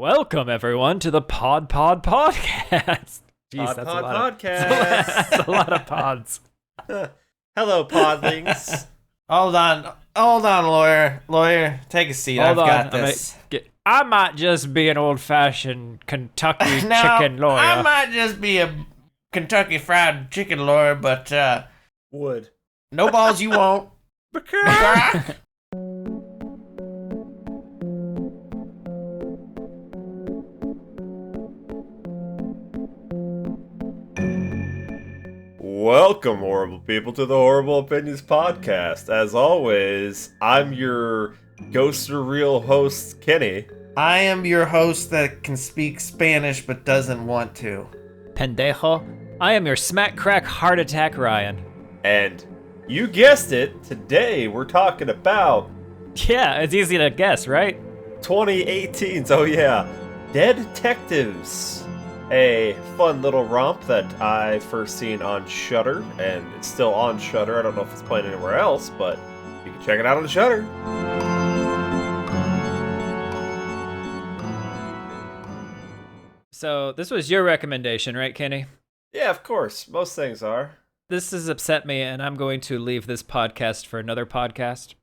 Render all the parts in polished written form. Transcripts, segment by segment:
Welcome, everyone, to the Podcast. Jeez, Pod that's Pod a lot Podcast. That's a lot of pods. Hello, Podlings. Hold on, lawyer. Lawyer, take a seat. Hold I've on, got this. I might just be an old-fashioned Kentucky Now, chicken lawyer. I might just be a Kentucky Fried Chicken lawyer, but Wood. no balls you won't. Welcome, horrible people, to the Horrible Opinions Podcast. As always, I'm your ghost or real host, Kenny. I am your host that can speak Spanish but doesn't want to. Pendejo. I am your smack crack heart attack Ryan. And you guessed it, today we're talking about Yeah, it's easy to guess, right? 2018's, oh yeah, Deadtectives. A fun little romp that I first seen on Shudder, and it's still on Shudder. I don't know if it's playing anywhere else, but you can check it out on Shudder. So this was your recommendation, right, Kenny? Yeah, of course. Most things are. This has upset me, and I'm going to leave this podcast for another podcast.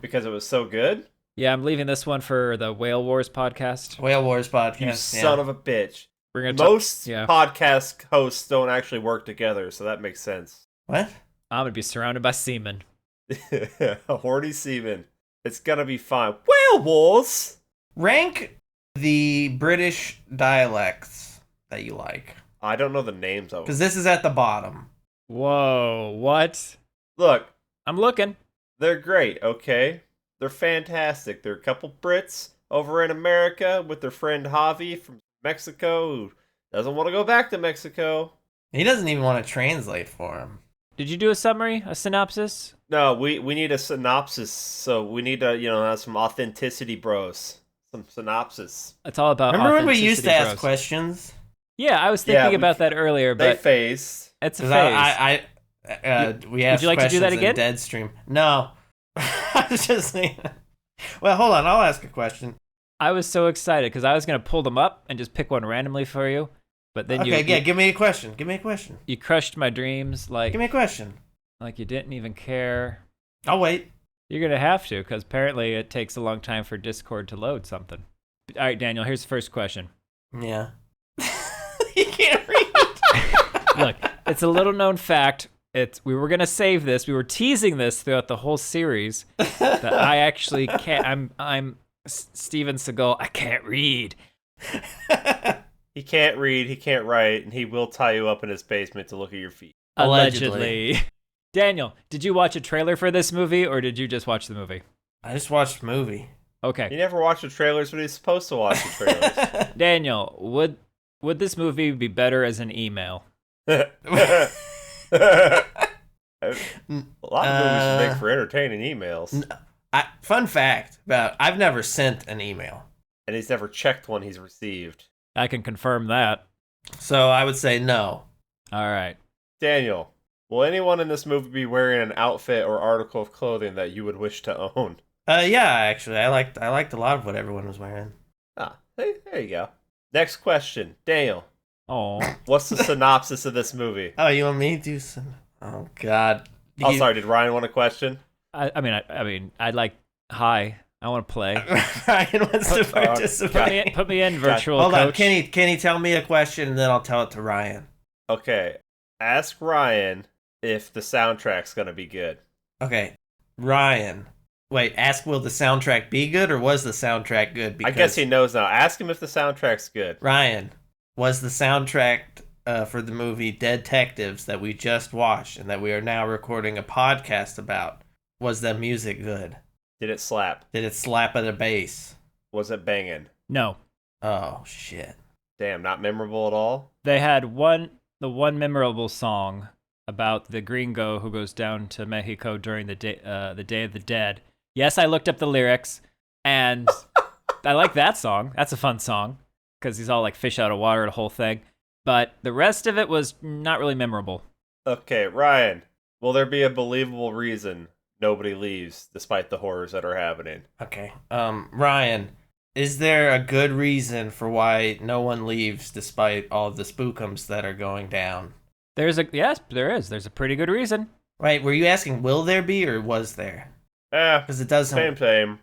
Because it was so good? Yeah, I'm leaving this one for the Whale Wars podcast. Whale Wars podcast. You son of a bitch. We're gonna Most yeah. podcast hosts don't actually work together, so that makes sense. What? I'm gonna be surrounded by semen. A horny semen. It's gonna be fine. Whale Wars! Rank the British dialects that you like. I don't know the names of them. Because this is at the bottom. Whoa, what? Look, I'm looking. they're great, okay? They're fantastic. They're a couple Brits over in America with their friend Javi from Mexico who doesn't want to go back to Mexico. He doesn't even want to translate for him. Did you do a summary, a synopsis? No, we need a synopsis, so we need to, have some authenticity, bros. Some synopsis. It's all about Remember when we used to authenticity, ask bros. questions? Yeah, I was thinking Yeah, about that earlier, They but phased. it's a 'Cause phase. we asked you like to do questions that in again? Deadstream. No. I was just saying. Well, hold on. I'll ask a question. I was so excited because I was gonna pull them up and just pick one randomly for you, but then Okay, you give me a question. Give me a question. you crushed my dreams like Give me a question. you didn't even care. I'll wait. You're gonna have to because apparently it takes a long time for Discord to load something. All right, Daniel. Here's the first question. Yeah. You can't read. Look, it's a little known fact. We were gonna save this. We were teasing this throughout the whole series that I actually can't. I'm Steven Seagal. I can't read. He can't read, he can't write, and he will tie you up in his basement to look at your feet. Allegedly. Daniel, did you watch a trailer for this movie or did you just watch the movie? I just watched the movie. You Okay, never watch the trailers when he's supposed to watch the trailers. Daniel, would this movie be better as an email? A lot of movies make for entertaining emails. Fun fact about I've never sent an email. And he's never checked one he's received. I can confirm that. So I would say no. All right. Daniel, will anyone in this movie be wearing an outfit or article of clothing that you would wish to own? Yeah, actually. I liked a lot of what everyone was wearing. Ah, hey, there you go. Next question. Daniel, Oh, what's the synopsis of this movie? Oh, you want me to do some? Oh God. Oh, sorry, did Ryan want a question? I mean, I'd like. Hi, I want to play. Ryan wants to participate. Put me in, virtual Hold coach. on, Kenny, tell me a question and then I'll tell it to Ryan. Okay, ask Ryan if the soundtrack's gonna be good. Okay, Ryan. Wait, ask will the soundtrack be good or was the soundtrack good? I guess he knows now. Ask him if the soundtrack's good. Ryan, was the soundtrack for the movie Deadtectives that we just watched and that we are now recording a podcast about, was the music good? Did it slap? Did it slap at a bass? Was it banging? No, Oh, shit. Damn, not memorable at all? they had the one memorable song about the gringo who goes down to Mexico during the Day of the Dead. Yes, I looked up the lyrics, and I like that song. That's a fun song because he's all like fish out of water, the whole thing. But the rest of it was not really memorable. Okay, Ryan, will there be a believable reason nobody leaves despite the horrors that are happening? Okay. Ryan, Is there a good reason for why no one leaves despite all of the spookums that are going down? Yes, there is. There's a pretty good reason. Right, were you asking will there be or was there? Because it doesn't. Same.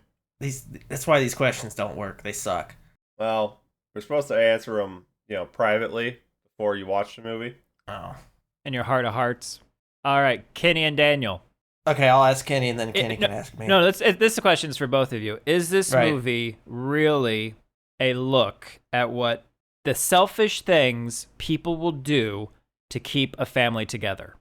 That's why these questions don't work. They suck. Well, we're supposed to answer them, privately before you watch the movie. Oh. In your heart of hearts. All right, Kenny and Daniel. Okay, I'll ask Kenny, and then Kenny can ask me. No, this question is for both of you. Is this movie really a look at what the selfish things people will do to keep a family together?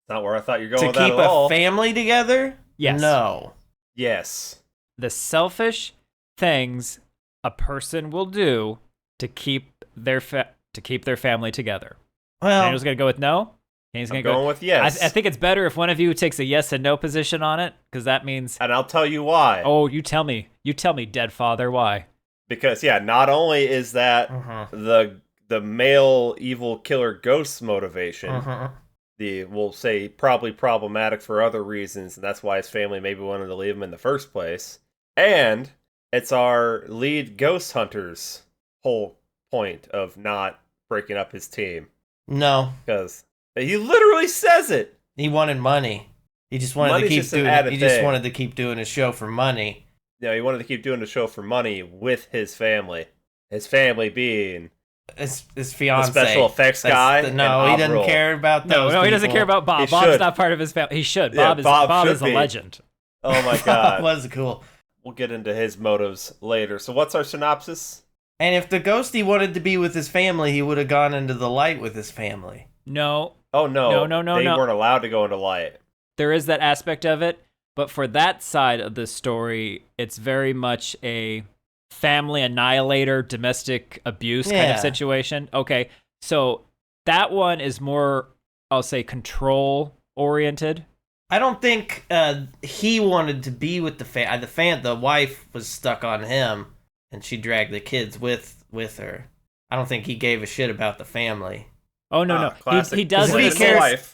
Not where I thought you were going with To that keep at all. a family together? Yes. No. Yes. The selfish things a person will do to keep their family together. Well, Daniel's gonna go with no. Kenny's I'm gonna going with yes. I think it's better if one of you takes a yes and no position on it, because that means. And I'll tell you why. Oh, you tell me, dead father, why? Because not only is that the male evil killer ghost's motivation, we'll say probably problematic for other reasons, and that's why his family maybe wanted to leave him in the first place. And it's our lead ghost hunter's whole point of not breaking up his team. No. Because he literally says it. He wanted money. He just wanted to keep doing it. He just wanted to keep doing his show for money. He wanted to keep doing the show for money with his family. His family being his fiance, the special effects guy. No, he doesn't care about those. No, he doesn't care about Bob. Bob's not part of his family. He should. Bob is a legend. Oh my god, was cool. We'll get into his motives later. So what's our synopsis? And if the ghosty wanted to be with his family, he would have gone into the light with his family. No. Oh no. No. They weren't allowed to go into light. There is that aspect of it, but for that side of the story, it's very much a family annihilator, domestic abuse kind of situation. Okay, so that one is more, I'll say, control oriented. I don't think he wanted to be with the wife was stuck on him, and she dragged the kids with her. I don't think he gave a shit about the family. Oh no. He does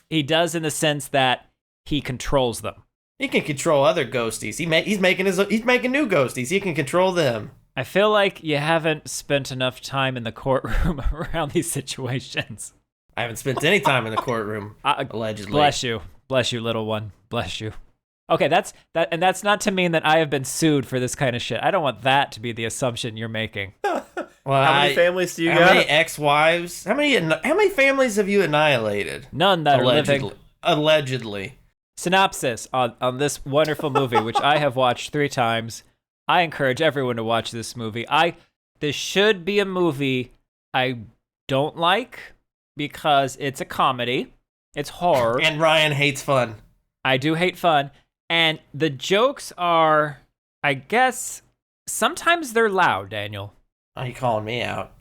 he does in the sense that he controls them. He can control other ghosties. He's making new ghosties. He can control them. I feel like you haven't spent enough time in the courtroom around these situations. I haven't spent any time in the courtroom, allegedly. Bless you, little one. Bless you. Okay, that's not to mean that I have been sued for this kind of shit. I don't want that to be the assumption you're making. Well, how many families do you got? How many ex-wives? How many families have you annihilated? None that are living. Allegedly. Synopsis on this wonderful movie, which I have watched 3 times. I encourage everyone to watch this movie. This should be a movie I don't like because it's a comedy. It's horror. And Ryan hates fun. I do hate fun. And the jokes are, I guess, sometimes they're loud, Daniel. Are you calling me out?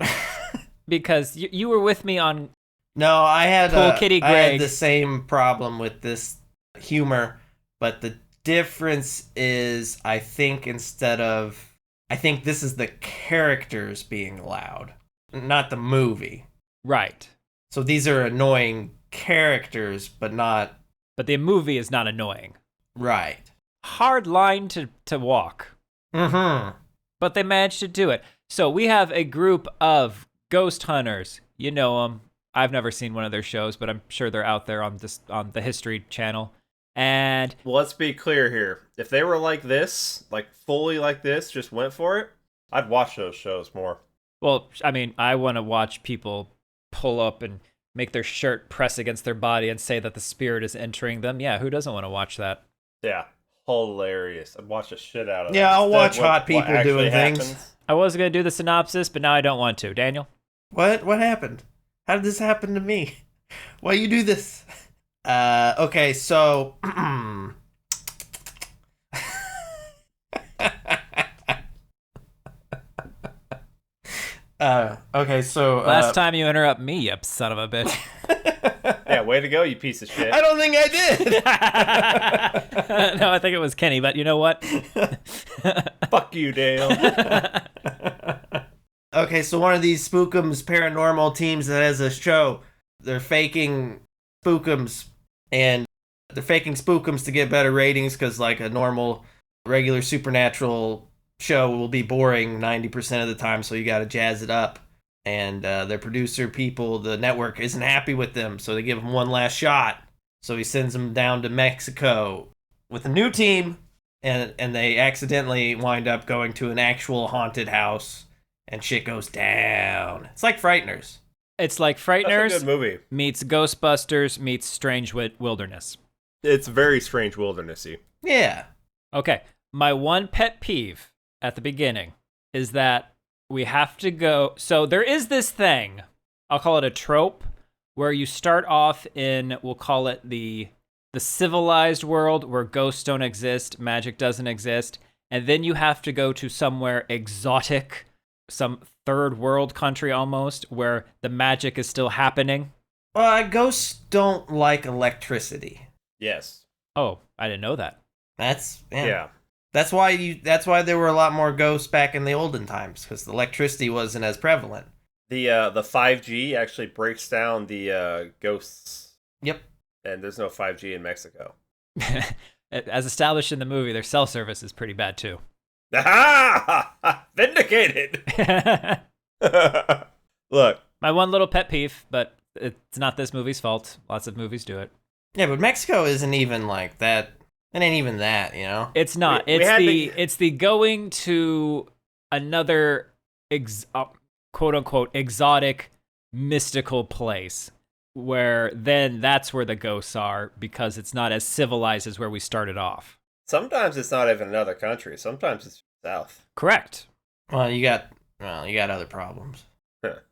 Because you were with me on... No, I had the same problem with this humor, but the difference is I think this is the characters being loud, not the movie. Right. So these are annoying characters, but the movie is not annoying. Right. Hard line to walk. Mm-hmm. But they managed to do it. So we have a group of ghost hunters. You know them. I've never seen one of their shows, but I'm sure they're out there on the History Channel. And well, let's be clear here. If they were like this, like fully like this, just went for it, I'd watch those shows more. Well, I mean, I want to watch people pull up and make their shirt press against their body and say that the spirit is entering them. Yeah, who doesn't want to watch that? Yeah, hilarious. I'd watch the shit out of that. Yeah, I'll watch hot people doing things. I was going to do the synopsis, but now I don't want to. Daniel? What happened? How did this happen to me? Why you do this? Okay, so... okay, so... Last time you interrupt me, you son of a bitch. Yeah, way to go, you piece of shit. I don't think I did! No, I think it was Kenny, but you know what? Fuck you, Dale. Okay, so one of these Spookums paranormal teams that has a show, they're faking Spookums, and they're faking Spookums to get better ratings because, like, a normal, regular supernatural show will be boring 90% of the time, so you got to jazz it up. And their producer people, the network, isn't happy with them, so they give him one last shot. So he sends them down to Mexico with a new team, and they accidentally wind up going to an actual haunted house, and shit goes down. It's like Frighteners. It's like That's a Frighteners good movie. meets Ghostbusters meets Strange Wilderness. It's very strange wildernessy. Yeah. Okay, my one pet peeve at the beginning is that we have to go. So there is this thing, I'll call it a trope, where you start off in, we'll call it the civilized world where ghosts don't exist, magic doesn't exist, and then you have to go to somewhere exotic, some third world country almost, where the magic is still happening. Ghosts don't like electricity. Yes. Oh, I didn't know that. That's Yeah. That's why there were a lot more ghosts back in the olden times, because the electricity wasn't as prevalent. The 5G actually breaks down the ghosts. Yep. And there's no 5G in Mexico. As established in the movie, their cell service is pretty bad too. Aha! Vindicated! Look. My one little pet peeve, but it's not this movie's fault. Lots of movies do it. Yeah, but Mexico isn't even like that. It ain't even that, you know? It's not. It's the going to another quote unquote exotic mystical place where then that's where the ghosts are, because it's not as civilized as where we started off. Sometimes it's not even another country. Sometimes it's south. Correct. Well, you got other problems. Look,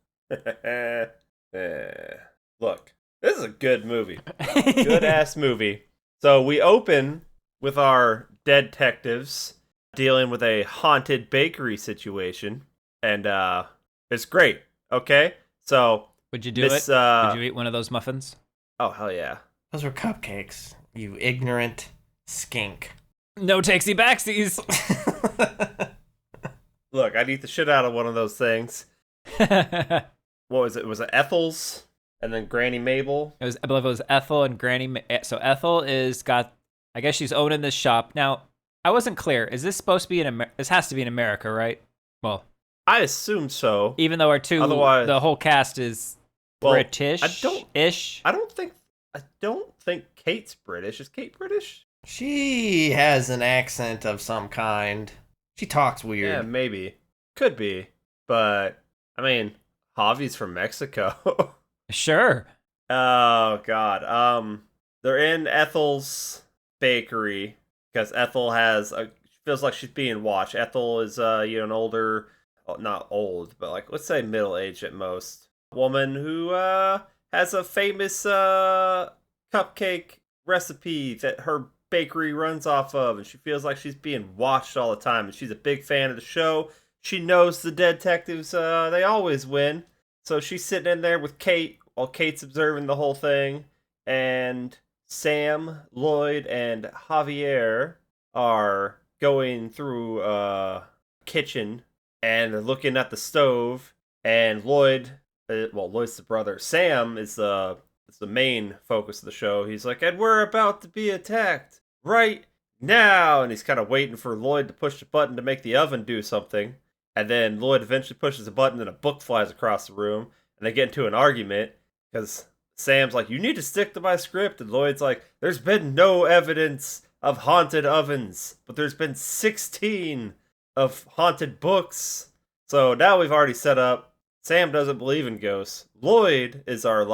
this is a good movie. Good ass movie. So we open with our Deadtectives dealing with a haunted bakery situation, and it's great. Okay, so Would you do it? Would you eat one of those muffins? Oh hell yeah! Those were cupcakes, you ignorant skink. No takesy backsies. Look, I'd eat the shit out of one of those things. What was it? Was it Ethel's? And then Granny Mabel? I believe it was Ethel and Granny. So Ethel I guess she's owning this shop. Now, I wasn't clear. Is this supposed to be this has to be in America, right? Well, I assume so. even though the whole cast is British. I don't think Kate's British. Is Kate British? She has an accent of some kind. She talks weird. Yeah, maybe. Could be. But, I mean, Javi's from Mexico. Sure. Oh, God. They're in Ethel's bakery because Ethel feels like she's being watched. Ethel is, an older, not old, but like, let's say middle-aged at most, woman who, has a famous, cupcake recipe that her bakery runs off of, and she feels like she's being watched all the time, and she's a big fan of the show. She knows the Deadtectives, they always win. So she's sitting in there with Kate while Kate's observing the whole thing, and Sam, Lloyd, and Javier are going through a kitchen and looking at the stove, and Lloyd's the brother. Sam is the main focus of the show. He's like, and we're about to be attacked right now, and he's kind of waiting for Lloyd to push the button to make the oven do something. And then Lloyd eventually pushes a button and a book flies across the room. And they get into an argument because Sam's like, you need to stick to my script. And Lloyd's like, there's been no evidence of haunted ovens, but there's been 16 of haunted books. So now we've already set up. Sam doesn't believe in ghosts. Lloyd is our,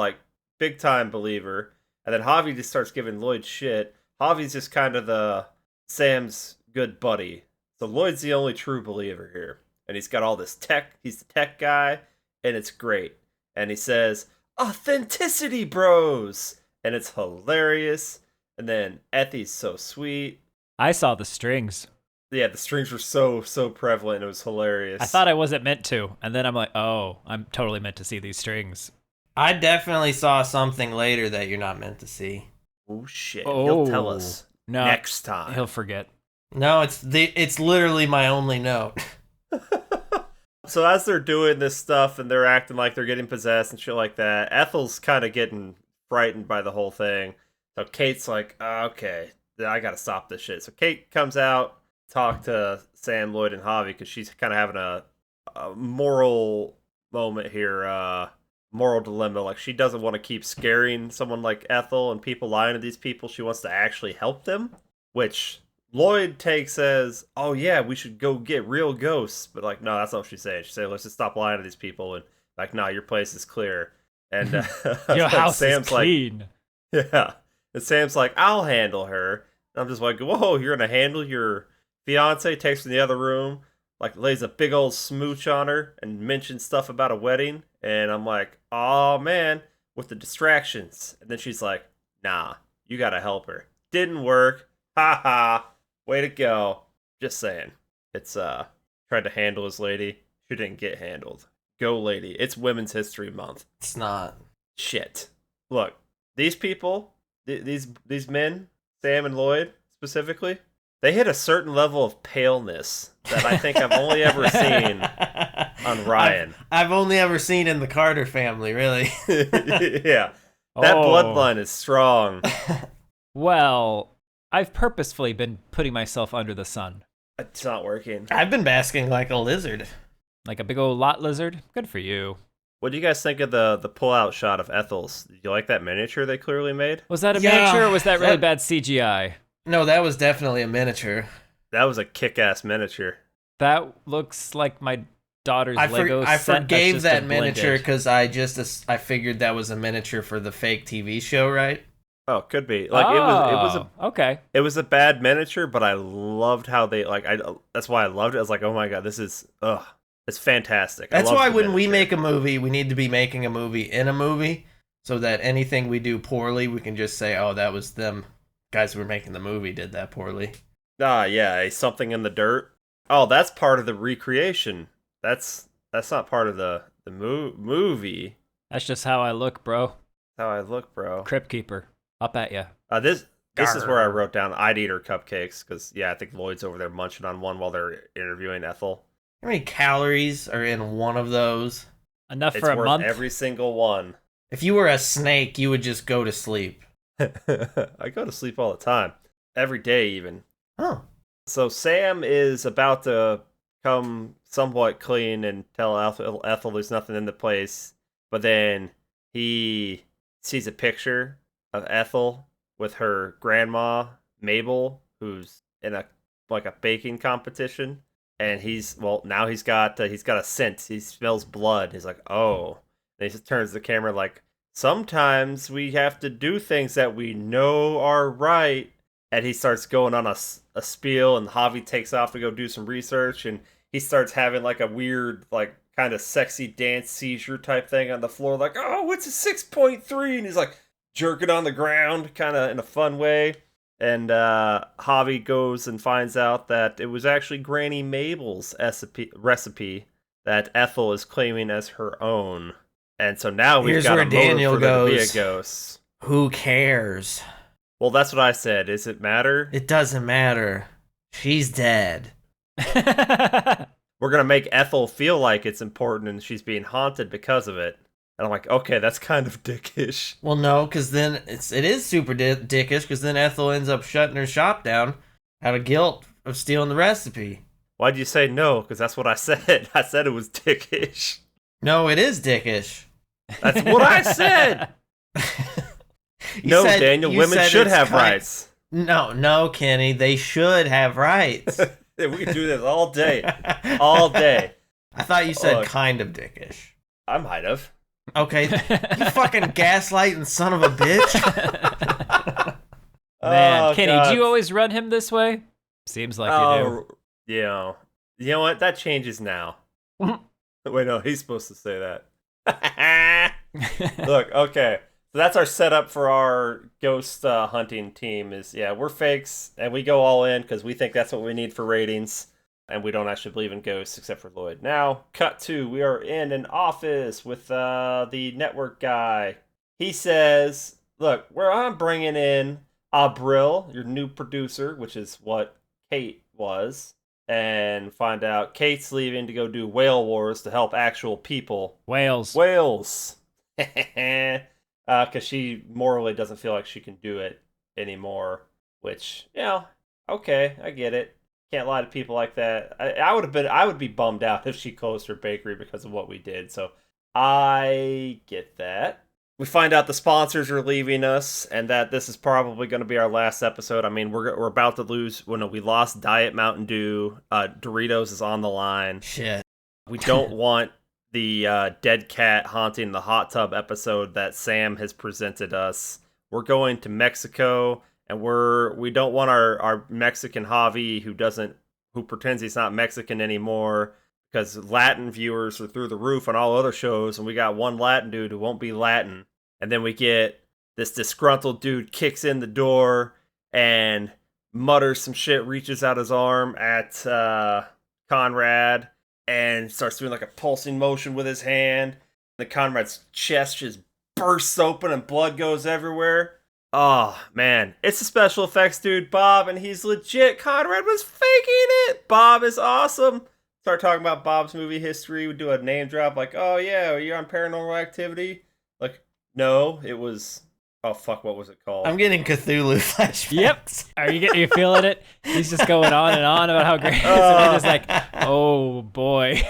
big time believer. And then Javi just starts giving Lloyd shit. Javi's just kind of Sam's good buddy. So Lloyd's the only true believer here. And he's got all this tech. He's the tech guy, and it's great. And he says, authenticity, bros! And it's hilarious. And then Ethy's so sweet. I saw the strings. Yeah, the strings were so prevalent. It was hilarious. I thought I wasn't meant to. And then I'm like, oh, I'm totally meant to see these strings. I definitely saw something later that you're not meant to see. Oh, shit. He'll tell us next time. He'll forget. No, it's literally my only note. So as they're doing this stuff and they're acting like they're getting possessed and shit like that, Ethel's kind of getting frightened by the whole thing. So Kate's like, okay, I gotta stop this shit. So Kate comes out talk to Sam, Lloyd, and Javi because she's kind of having a moral moment here, moral dilemma. Like, she doesn't want to keep scaring someone like Ethel and people lying to these people. She wants to actually help them, which Lloyd takes as, oh yeah, we should go get real ghosts. But like, no, that's not what she's saying. She's saying, let's just stop lying to these people. And like, no, your place is clear. And Your like, house Sam's is clean. like, yeah. And Sam's like, I'll handle her. And I'm just like, whoa, you're gonna handle your fiance? Takes her in the other room, like lays a big old smooch on her and mentions stuff about a wedding. And I'm like, oh man, with the distractions. And then she's like, nah, you gotta help her. Didn't work. Ha ha. Way to go. Just saying. It's tried to handle his lady. She didn't get handled. Go lady. It's Women's History Month. It's not. Shit. Look, these people, these men, Sam and Lloyd specifically, they hit a certain level of paleness that I think I've only ever seen on Ryan. I've only ever seen in the Carter family, really. Yeah. That bloodline is strong. Well, I've purposefully been putting myself under the sun. It's not working. I've been basking like a lizard. Like a big old lot lizard? Good for you. What do you guys think of the pull-out shot of Ethel's? Did you like that miniature they clearly made? Was that a miniature or was that really bad CGI? No, that was definitely a miniature. That was a kick-ass miniature. That looks like my daughter's Lego set. I forgave that's just that a miniature blended. because I figured that was a miniature for the fake TV show, right? Oh, could be. Like it was a bad miniature, but I loved how they that's why I loved it. I was like, "Oh my god, this is it's fantastic." That's why when we make a movie, we need to be making a movie in a movie so that anything we do poorly, we can just say, "Oh, that was them guys who were making the movie did that poorly." Yeah, something in the dirt. Oh, that's part of the recreation. That's not part of the movie. That's just how I look, bro. How I look, bro. Crypt Keeper. Up at ya. This is where I wrote down I'd eat her cupcakes because I think Lloyd's over there munching on one while they're interviewing Ethel. How many calories are in one of those? Enough It's for a worth month? every single one. If you were a snake, you would just go to sleep. I go to sleep all the time. Every day, even. Oh. So Sam is about to come somewhat clean and tell Ethel there's nothing in the place. But then he sees a picture of Ethel with her grandma, Mabel, who's in a baking competition. And now he's got a scent. He smells blood. He's like, oh. And he just turns the camera like, sometimes we have to do things that we know are right. And he starts going on a spiel, and Javi takes off to go do some research, and he starts having like a weird, like kind of sexy dance seizure type thing on the floor, like, oh, it's a 6.3, and he's like jerking on the ground, kind of in a fun way. And Javi goes and finds out that it was actually Granny Mabel's recipe that Ethel is claiming as her own. And so now we've got a motive for there to be a ghost. Who cares? Well, that's what I said. Does it matter? It doesn't matter. She's dead. We're going to make Ethel feel like it's important and she's being haunted because of it. And I'm like, okay, that's kind of dickish. Well, no, because then it is super dickish, because then Ethel ends up shutting her shop down out of guilt of stealing the recipe. Why'd you say no? Because that's what I said. I said it was dickish. No, it is dickish. That's what I said. No, Daniel, women should have rights. No, Kenny, they should have rights. We can do this all day. All day. I thought you said kind of dickish. I might have. Okay, you fucking gaslighting son of a bitch. Man, Kenny, God. Do you always run him this way? Seems like you do. Yeah. You know what? That changes now. Wait, no, he's supposed to say that. Look, okay. So that's our setup for our ghost hunting team is, we're fakes, and we go all in because we think that's what we need for ratings, and we don't actually believe in ghosts except for Lloyd. Now, cut to, we are in an office with the network guy. He says, look, I'm bringing in Abril, your new producer, which is what Kate was, and find out Kate's leaving to go do whale wars to help actual people. Whales. Because she morally doesn't feel like she can do it anymore, which, okay, I get it. Can't lie to people like that. I would be bummed out if she closed her bakery because of what we did. So I get that. We find out the sponsors are leaving us, and that this is probably going to be our last episode. I mean, we're about to lose. Well, no, we lost Diet Mountain Dew. Doritos is on the line. Shit. We don't want the dead cat haunting the hot tub episode that Sam has presented us. We're going to Mexico, and we don't want our Mexican Javi who pretends he's not Mexican anymore, because Latin viewers are through the roof on all other shows, and we got one Latin dude who won't be Latin. And then we get this disgruntled dude kicks in the door and mutters some shit, reaches out his arm at Conrad, and starts doing like a pulsing motion with his hand. The Conrad's chest just bursts open and blood goes everywhere. Oh, man. It's the special effects dude, Bob, and he's legit. Conrad was faking it. Bob is awesome. Start talking about Bob's movie history. We do a name drop like, oh, yeah, you're on Paranormal Activity. Like, no, it was... Oh, fuck, what was it called? I'm getting Cthulhu flashbacks. Yep. Are you feeling it? He's just going on and on about how great it is. And I'm just like, oh, boy.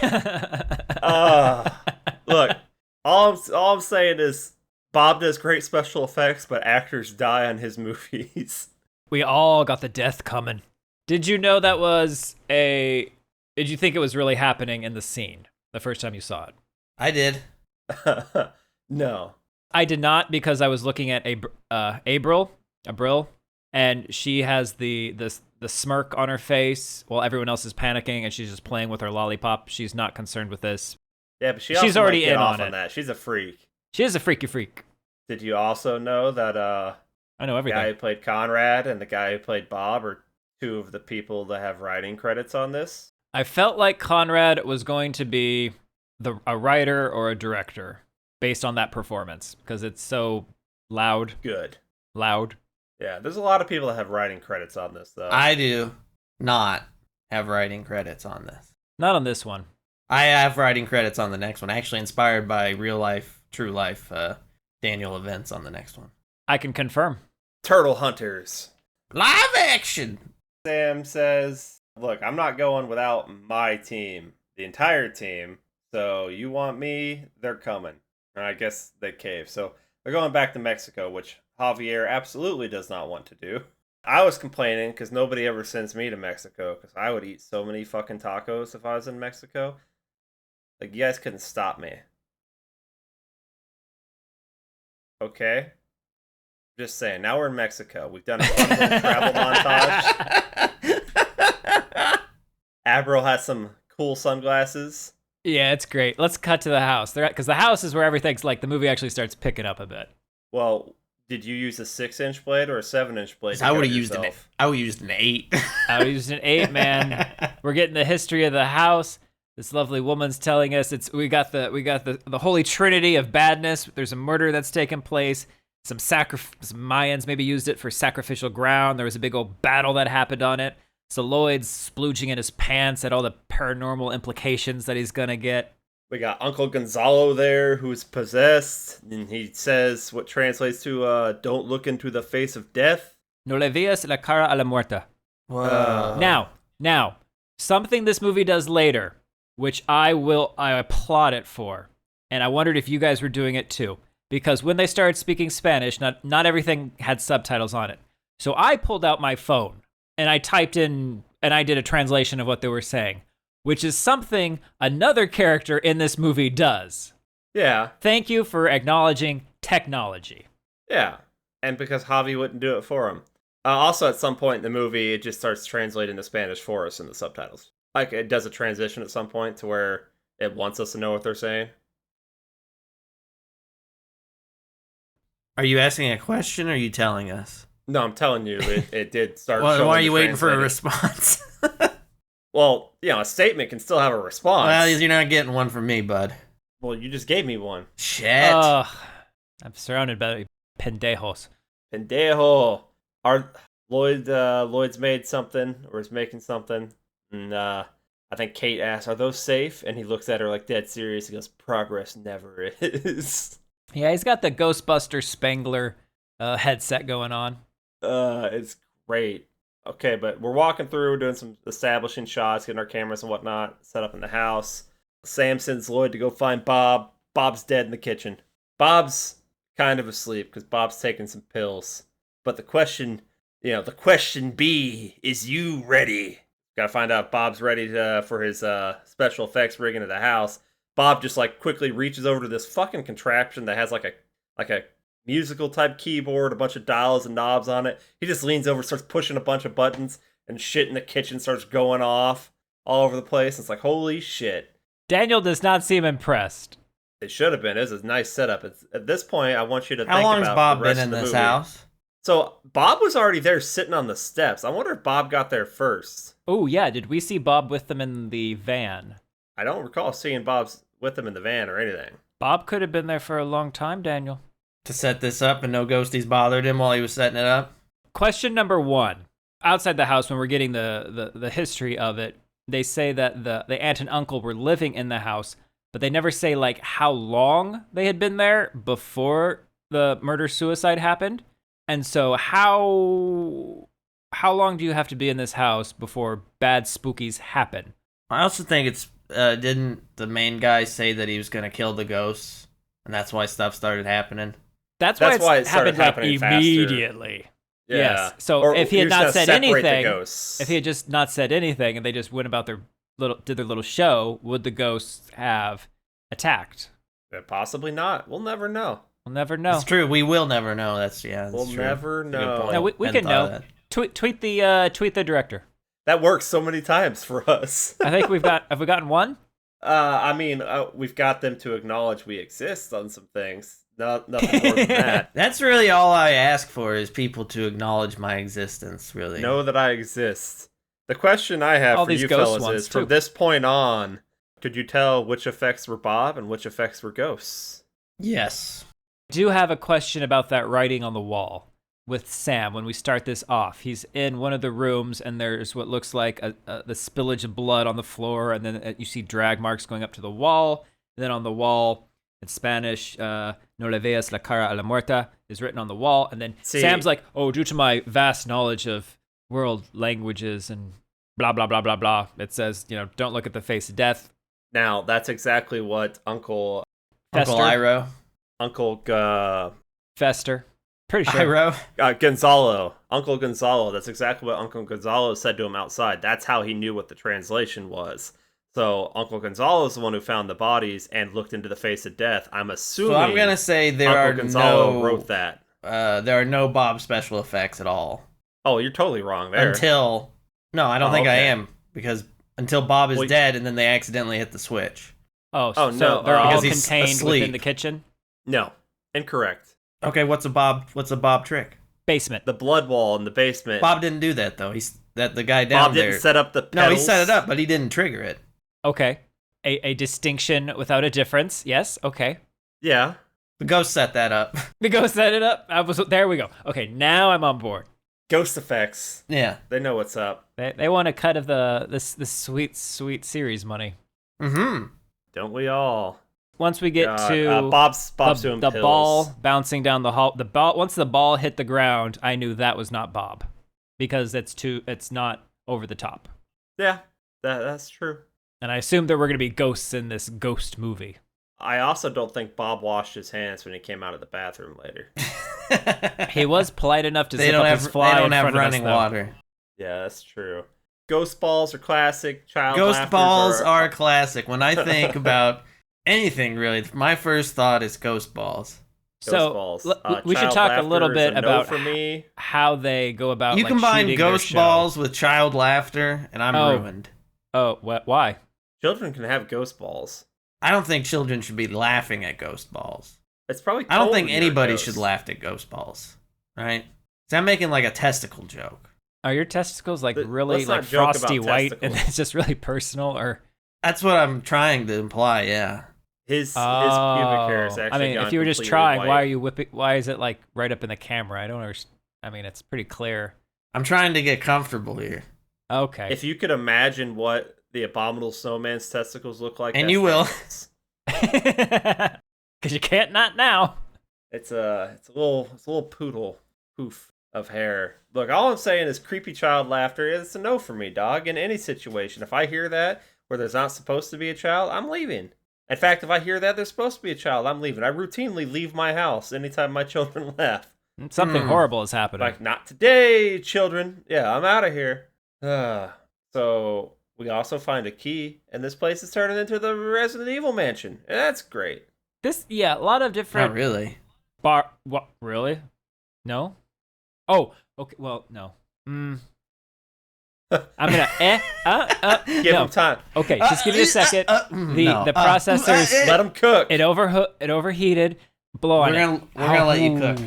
Look, all I'm saying is Bob does great special effects, but actors die on his movies. We all got the death coming. Did you know that was a... Did you think it was really happening in the scene the first time you saw it? I did. No. I did not, because I was looking at Abril, and she has the smirk on her face while everyone else is panicking, and she's just playing with her lollipop. She's not concerned with this. Yeah, but she's already in on it. That. She's a freak. She is a freaky freak. Did you also know that I know everything. The guy who played Conrad and the guy who played Bob are two of the people that have writing credits on this? I felt like Conrad was going to be a writer or a director based on that performance, because it's so loud. Good. Loud. Yeah, there's a lot of people that have writing credits on this, though. I do not have writing credits on this. Not on this one. I have writing credits on the next one, actually inspired by real life, true life Daniel events on the next one. I can confirm. Turtle Hunters. Live action! Sam says, look, I'm not going without my team, the entire team, so you want me, they're coming. And I guess they cave. So they're going back to Mexico, which Javier absolutely does not want to do. I was complaining because nobody ever sends me to Mexico, because I would eat so many fucking tacos if I was in Mexico. Like, you guys couldn't stop me. Okay? Just saying, now we're in Mexico. We've done a fun little travel montage. Avril has some cool sunglasses. Yeah, it's great. Let's cut to the house. Because the house is where everything's like, the movie actually starts picking up a bit. Well, did you use a 6-inch blade or a 7-inch blade? I would have used an 8. I would have used an 8. I would have used an 8, man. We're getting the history of the house. This lovely woman's telling us we got the holy trinity of badness. There's a murder that's taken place. Some Mayans maybe used it for sacrificial ground. There was a big old battle that happened on it. So Lloyd's splooging in his pants at all the paranormal implications that he's gonna get. We got Uncle Gonzalo there, who's possessed, and he says what translates to "Don't look into the face of death." No le veas la cara a la muerta. Whoa. Now, something this movie does later, which I applaud it for, and I wondered if you guys were doing it too, because when they started speaking Spanish, not everything had subtitles on it. So I pulled out my phone and I typed in, and I did a translation of what they were saying, which is something another character in this movie does. Yeah. Thank you for acknowledging technology. Yeah, and because Javi wouldn't do it for him. Also, at some point in the movie, it just starts translating to Spanish for us in the subtitles. Like, it does a transition at some point to where it wants us to know what they're saying. Are you asking a question or are you telling us? No, I'm telling you, it did start. Well, why are you waiting for a response? Well, a statement can still have a response. Well, you're not getting one from me, bud. Well, you just gave me one. Shit. I'm surrounded by pendejos. Pendejo. Lloyd's made something, or is making something, and I think Kate asks, "Are those safe?" And he looks at her like dead serious. He goes, "Progress never is." Yeah, he's got the Ghostbuster Spangler headset going on. It's great. Okay, but we're walking through, doing some establishing shots, getting our cameras and whatnot set up in the house. Sam sends Lloyd to go find Bob. Bob's dead in the kitchen. Bob's kind of asleep because Bob's taking some pills. But the question B, is you ready? Gotta find out if Bob's ready for his special effects rig into the house. Bob just like quickly reaches over to this fucking contraption that has like a musical type keyboard, a bunch of dials and knobs on it. He just leans over, starts pushing a bunch of buttons, and shit in the kitchen starts going off all over the place. It's like, holy shit. Daniel does not seem impressed. It should have been. It was a nice setup. At this point, I want you to think How long about has Bob the rest been of in the this movie. house? So Bob was already there sitting on the steps. I wonder if Bob got there first. Oh, yeah. Did we see Bob with them in the van? I don't recall seeing Bob's with them in the van or anything. Bob could have been there for a long time, Daniel. To set this up and no ghosties bothered him while he was setting it up? Question number 1. Outside the house, when we're getting the history of it, they say that the aunt and uncle were living in the house, but they never say like how long they had been there before the murder-suicide happened. And so how long do you have to be in this house before bad spookies happen? I also think it's, didn't the main guy say that he was going to kill the ghosts? And that's why stuff started happening? That's why why it it's started happened like happening faster. immediately. Yeah. Yes. So Or if he had you're not just gonna said separate the anything, ghosts. if he had just not said anything and they just went about did their little show, would the ghosts have attacked? Possibly not. We'll never know. We'll never know. It's true. We will never know. That's true. Never That's a good know. point. No, we Hadn't can thought of know. that. Tweet the director. That works so many times for us. I think have we gotten one? We've got them to acknowledge we exist on some things. Nothing more than that. That's really all I ask for is people to acknowledge my existence, really. Know that I exist. The question I have All for these you ghost fellas ones, is, from too. this point on, could you tell which effects were Bob and which effects were ghosts? Yes. I do have a question about that writing on the wall with Sam when we start this off. He's in one of the rooms and there's what looks like the spillage of blood on the floor, and then you see drag marks going up to the wall. And then on the wall, in Spanish, no le veas la cara a la muerta is written on the wall. And then Sam's like, oh, due to my vast knowledge of world languages and blah, blah, blah, blah, blah, it says, don't look at the face of death. Now, that's exactly what Uncle Fester. Fester. Pretty sure. Iro. Gonzalo. Uncle Gonzalo. That's exactly what Uncle Gonzalo said to him outside. That's how he knew what the translation was. So Uncle Gonzalo is the one who found the bodies and looked into the face of death. I'm assuming. So I'm going to say Uncle Gonzalo wrote that. There are no Bob special effects at all. Oh, you're totally wrong there. No, I don't think I okay. am, because until Bob is dead and then they accidentally hit the switch. Oh, no. so they're all Because he's contained asleep. within the kitchen? No, incorrect. Okay, what's a Bob trick? Basement. The blood wall in the basement. Bob didn't do that though. The guy down Bob didn't there. set up the No, he pedals. set it up, but he didn't trigger it. Okay. A distinction without a difference. Yes, okay. Yeah. The ghost set that up. The ghost set it up. There we go. Okay, now I'm on board. Ghost effects. Yeah. They know what's up. They want a cut of the sweet series money. Mm-hmm. Don't we all? Once we get to Bob's doing the pills. ball bouncing down the hall, once the ball hit the ground, I knew that was not Bob, because it's not over the top. Yeah, that's true. And I assumed there were going to be ghosts in this ghost movie. I also don't think Bob washed his hands when he came out of the bathroom later. He was polite enough to They zip don't up have his fly they don't in have front of us, running though. water. Yeah, that's true. Ghost balls are classic. Ghost laughters balls are classic. When I think about anything, really, my first thought is ghost balls. So balls. we should Child talk a laughter little is bit a no about for me. how they go about You like, combine shooting their ghost show. balls with child laughter, and I'm ruined. Oh, why? Children can have ghost balls. I don't think children should be laughing at ghost balls. It's probably. I don't cold think when you're a anybody ghost. should laugh at ghost balls, right? So I'm making like a testicle joke. Are your testicles like Let's really not like joke about frosty white, and testicles. it's just really personal? Or That's what I'm trying to imply. Yeah. His pubic hair is actually. I mean, gone if you were just completely trying, white. why are you whipping? Why is it like right up in the camera? I don't understand. I mean, it's pretty clear. I'm trying to get comfortable here. Okay. If you could imagine what the abominable snowman's testicles look like, And that's you will. Thanos. Because you can't not now. It's a little poodle poof. of hair. Look, all I'm saying is creepy child laughter is a no for me, dog, in any situation. If I hear that where there's not supposed to be a child, I'm leaving. In fact, if I hear that there's supposed to be a child, I'm leaving. I routinely leave my house anytime my children laugh. Something horrible is happening. Like, not today, children. Yeah, I'm out of here. So we also find a key, and this place is turning into the Resident Evil mansion. That's great. A lot of different. Not really. What? Really? No. Oh, okay. Well, no. I'm gonna Give no. him time. Okay, just give me a second. The processors Let him cook. it overheated. Blow on it. We're gonna let you cook.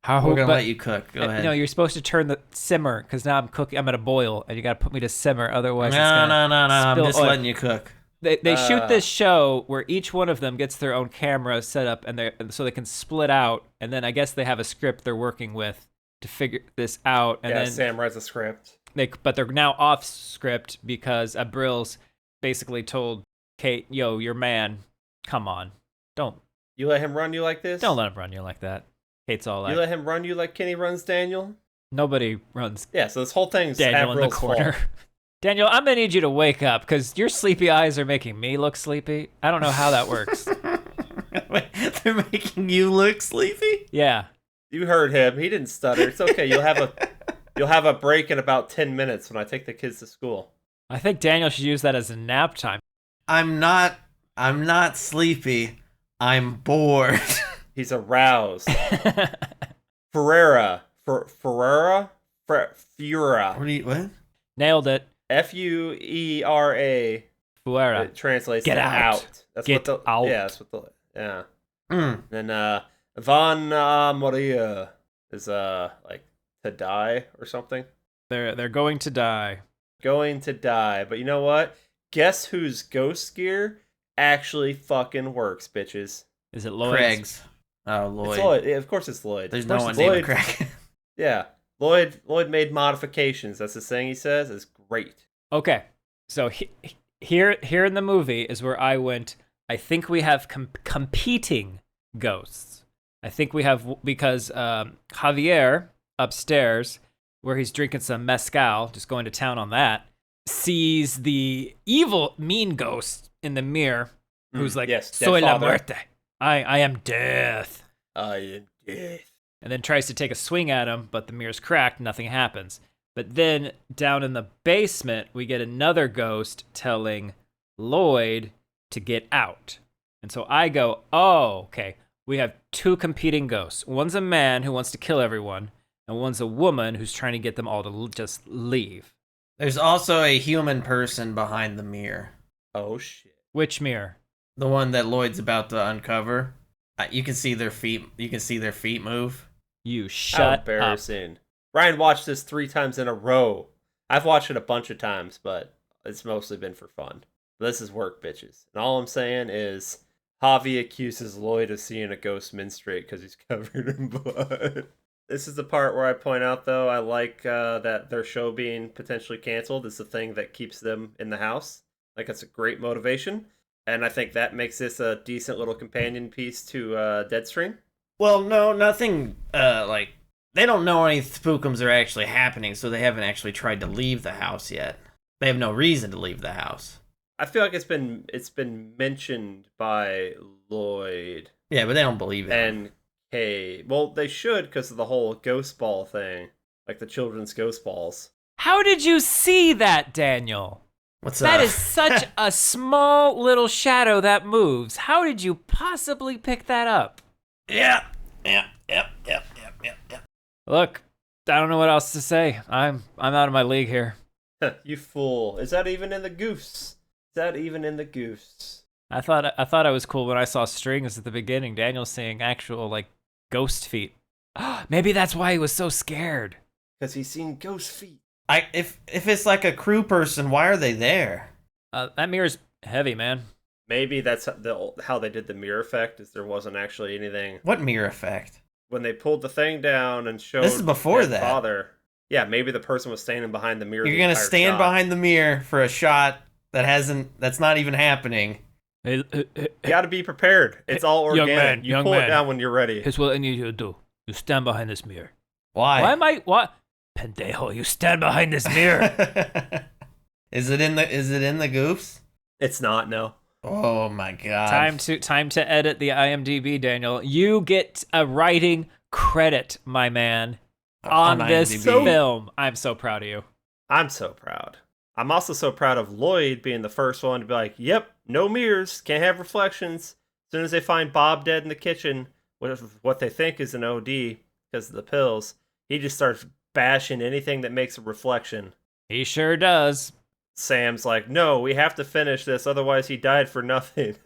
We're gonna but- let you cook. Go ahead. No, you're supposed to turn the simmer because now I'm cooking. I'm at a boil, and you got to put me to simmer. Otherwise, it's No. gonna I'm spill just oil. letting you cook. They shoot this show where each one of them gets their own camera set up, and so they can split out. And then I guess they have a script they're working with to figure this out. And then Sam writes a script. but they're now off script because Abril's basically told Kate, "Yo, your man, come on, don't You let him run you like this? let him run you like that." Kate's all You like, let him run you like Kenny runs Daniel? "Nobody runs Yeah, so this whole thing's Daniel in the Avril's corner." fault. Daniel, I'm gonna need you to wake up because your sleepy eyes are making me look sleepy. I don't know how that works. Wait, they're making you look sleepy? Yeah. You heard him. He didn't stutter. It's okay. You'll have a break in about 10 minutes when I take the kids to school. I think Daniel should use that as a nap time. I'm not sleepy. I'm bored. He's aroused. Ferrera. Furera? What? Nailed it. Fuera. Fuera. It translates Get to out. out. That's Get what the, out. Yeah, that's what the, yeah. Mm. Then Van Maria is like to die or something. They're going to die. Going to die. But you know what? Guess whose ghost gear actually fucking works, bitches. Is it Lloyd's? Craig's. Oh, Lloyd. It's Lloyd. Yeah, of course it's Lloyd. There's Of no course one it's named Lloyd. Craig. Yeah. Lloyd made modifications. That's the thing he says. It's great. Okay. So here in the movie is where I went, I think we have competing ghosts. I think we have, because Javier upstairs, where he's drinking some mezcal, just going to town on that, sees the evil, mean ghost in the mirror, who's like, yes, soy la Deadfather. muerte. I am death. I am death. And then tries to take a swing at him, but the mirror's cracked, nothing happens. But then down in the basement, we get another ghost telling Lloyd to get out. And so I go, oh, okay. We have two competing ghosts. One's a man who wants to kill everyone, and one's a woman who's trying to get them all to just leave. There's also a human person behind the mirror. Oh shit. Which mirror? The one that Lloyd's about to uncover. You can see their feet. You can see their feet move. You How shut up. embarrassing. Ryan watched this 3 times in a row. I've watched it a bunch of times, but it's mostly been for fun. This is work, bitches. And all I'm saying is, Javi accuses Lloyd of seeing a ghost menstruate because he's covered in blood. This is the part where I point out, though, I like that their show being potentially canceled is the thing that keeps them in the house. Like, it's a great motivation. And I think that makes this a decent little companion piece to Deadstream. Well, no, nothing. Like they don't know any spookums are actually happening, so they haven't actually tried to leave the house yet. They have no reason to leave the house. I feel like it's been mentioned by Lloyd Yeah, but they don't believe it. and Kay. Well, they should because of the whole ghost ball thing, like the children's ghost balls. How did you see that, Daniel? What's That up? is such a small little shadow that moves. How did you possibly pick that up? Yep. Look, I don't know what else to say. I'm out of my league here. You fool! Is that even in the goose? Is that even in the goose? I thought I was cool when I saw strings at the beginning. Daniel seeing actual like ghost feet. Maybe that's why he was so scared. Because he's seen ghost feet. If it's like a crew person, why are they there? That mirror's heavy, man. Maybe that's how they did the mirror effect. Is there wasn't actually anything What mirror effect? when they pulled the thing down and showed. This is before Dead that. Father. Yeah, maybe the person was standing behind the mirror. You're the gonna entire stand shot. behind the mirror for a shot that's not even happening. Hey, You got to be prepared. It's all Young organic. man, you young pull man. it down when you're ready. Here's what I need you to do. You stand behind this mirror. Why? Why am I what? Pendejo, you stand behind this mirror. Is it in the goofs? It's not, no. Oh my god. Time to edit the IMDb, Daniel. You get a writing credit, my man, on this IMDb. film. I'm so proud of you. I'm so proud. I'm also so proud of Lloyd being the first one to be like, yep, no mirrors, can't have reflections. As soon as they find Bob dead in the kitchen with what they think is an OD because of the pills, he just starts bashing anything that makes a reflection. He sure does. Sam's like, no, we have to finish this, otherwise he died for nothing.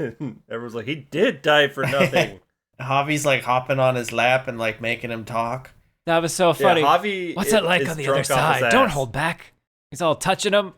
Everyone's like, he did die for nothing. Javi's like hopping on his lap and like making him talk. That was so funny. Yeah, Javi What's it like is on the drunk other off his side? Don't ass. hold back. He's all touching him.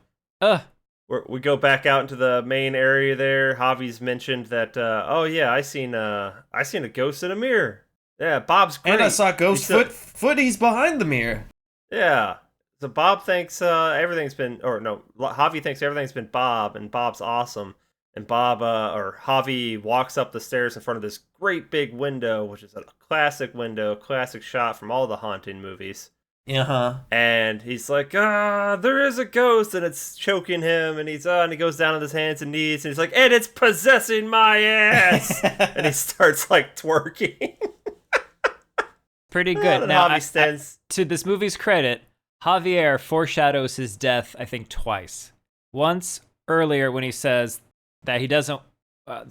We go back out into the main area there. Javi's mentioned that, oh yeah, I seen a ghost in a mirror. Yeah, Bob's great. And I saw ghost footies behind the mirror. Yeah. So Bob thinks Javi thinks everything's been Bob, and Bob's awesome. And Javi walks up the stairs in front of this great big window, which is a classic window, classic shot from all the haunting movies. Uh-huh. And he's like, there is a ghost, and it's choking him, and he goes down on his hands and knees, and he's like, and it's possessing my ass! And he starts, like, twerking. Pretty good. And Now, Javi stands... to this movie's credit, Javier foreshadows his death, I think, twice. Once earlier when he says that he doesn't,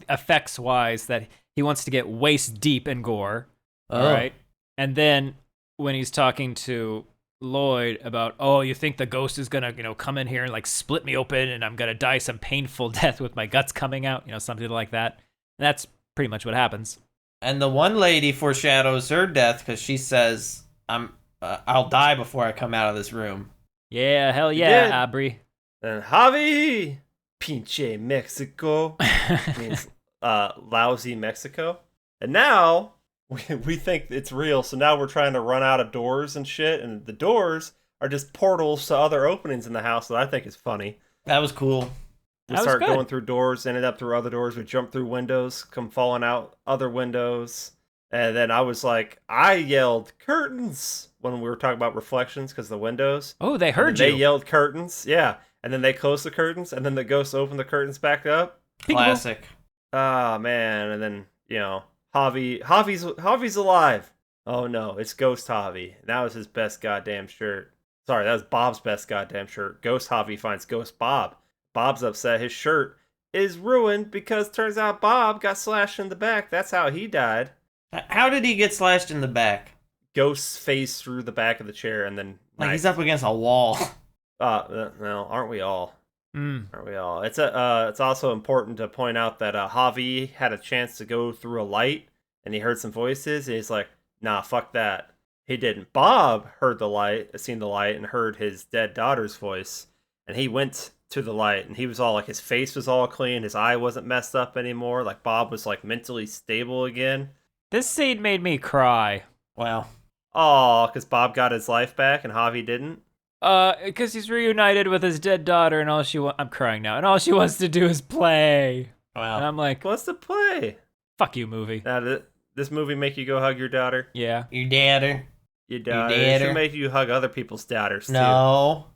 effects-wise, that he wants to get waist deep in gore. Oh. All right? And then when he's talking to Lloyd about, oh, you think the ghost is gonna, come in here and like split me open and I'm gonna die some painful death with my guts coming out, something like that. And that's pretty much what happens. And the one lady foreshadows her death because she says, I'll die before I come out of this room. Yeah, hell did. yeah, Aubrey. And Javi, pinche Mexico, means lousy Mexico. And now we think it's real, so now we're trying to run out of doors and shit, and the doors are just portals to other openings in the house that I think is funny. That was cool. We That was start good. going through doors, ended up through other doors, we jump through windows, come falling out other windows. And then I yelled curtains when we were talking about reflections because of the windows. Oh, they heard you. you. They yelled curtains, yeah. And then they closed the curtains, and then the ghosts opened the curtains back up. Classic. Ah, man. And then, Javi's alive. Oh, no, it's Ghost Javi. That was his best goddamn shirt. Sorry, that was Bob's best goddamn shirt. Ghost Javi finds Ghost Bob. Bob's upset his shirt is ruined because turns out Bob got slashed in the back. That's how he died. How did he get slashed in the back? Ghost's face through the back of the chair and then... Like he's up against a wall. No, aren't we all? Mm. Aren't we all? It's also important to point out that Javi had a chance to go through a light, and he heard some voices, and he's like, nah, fuck that. He didn't. Bob seen the light, and heard his dead daughter's voice, and he went to the light, and he was all like, his face was all clean, his eye wasn't messed up anymore, like Bob was like mentally stable again. This scene made me cry. Wow. Aw, because Bob got his life back and Javi didn't? Because he's reunited with his dead daughter, and I'm crying now, and all she wants to do is play. Wow. And I'm like, What's the play? fuck you, movie. Now, this movie make you go hug your daughter? Yeah. Your dadder. Your daughter? Your It daughter. should make you hug other people's daughters, too. No.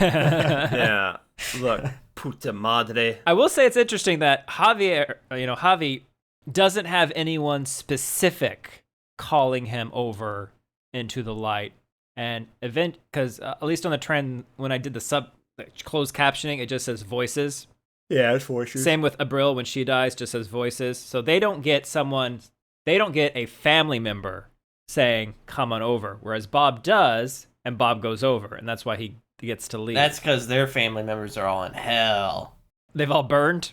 Yeah. Look, puta madre. I will say it's interesting that Javi doesn't have anyone specific calling him over into the light. And because at least on the trend, when I did the closed captioning, it just says voices. Yeah, it's voices. Same with Abril when she dies, just says voices. So they don't get a family member saying, come on over. Whereas Bob does, and Bob goes over. And that's why he gets to leave. That's because their family members are all in hell. They've all burned.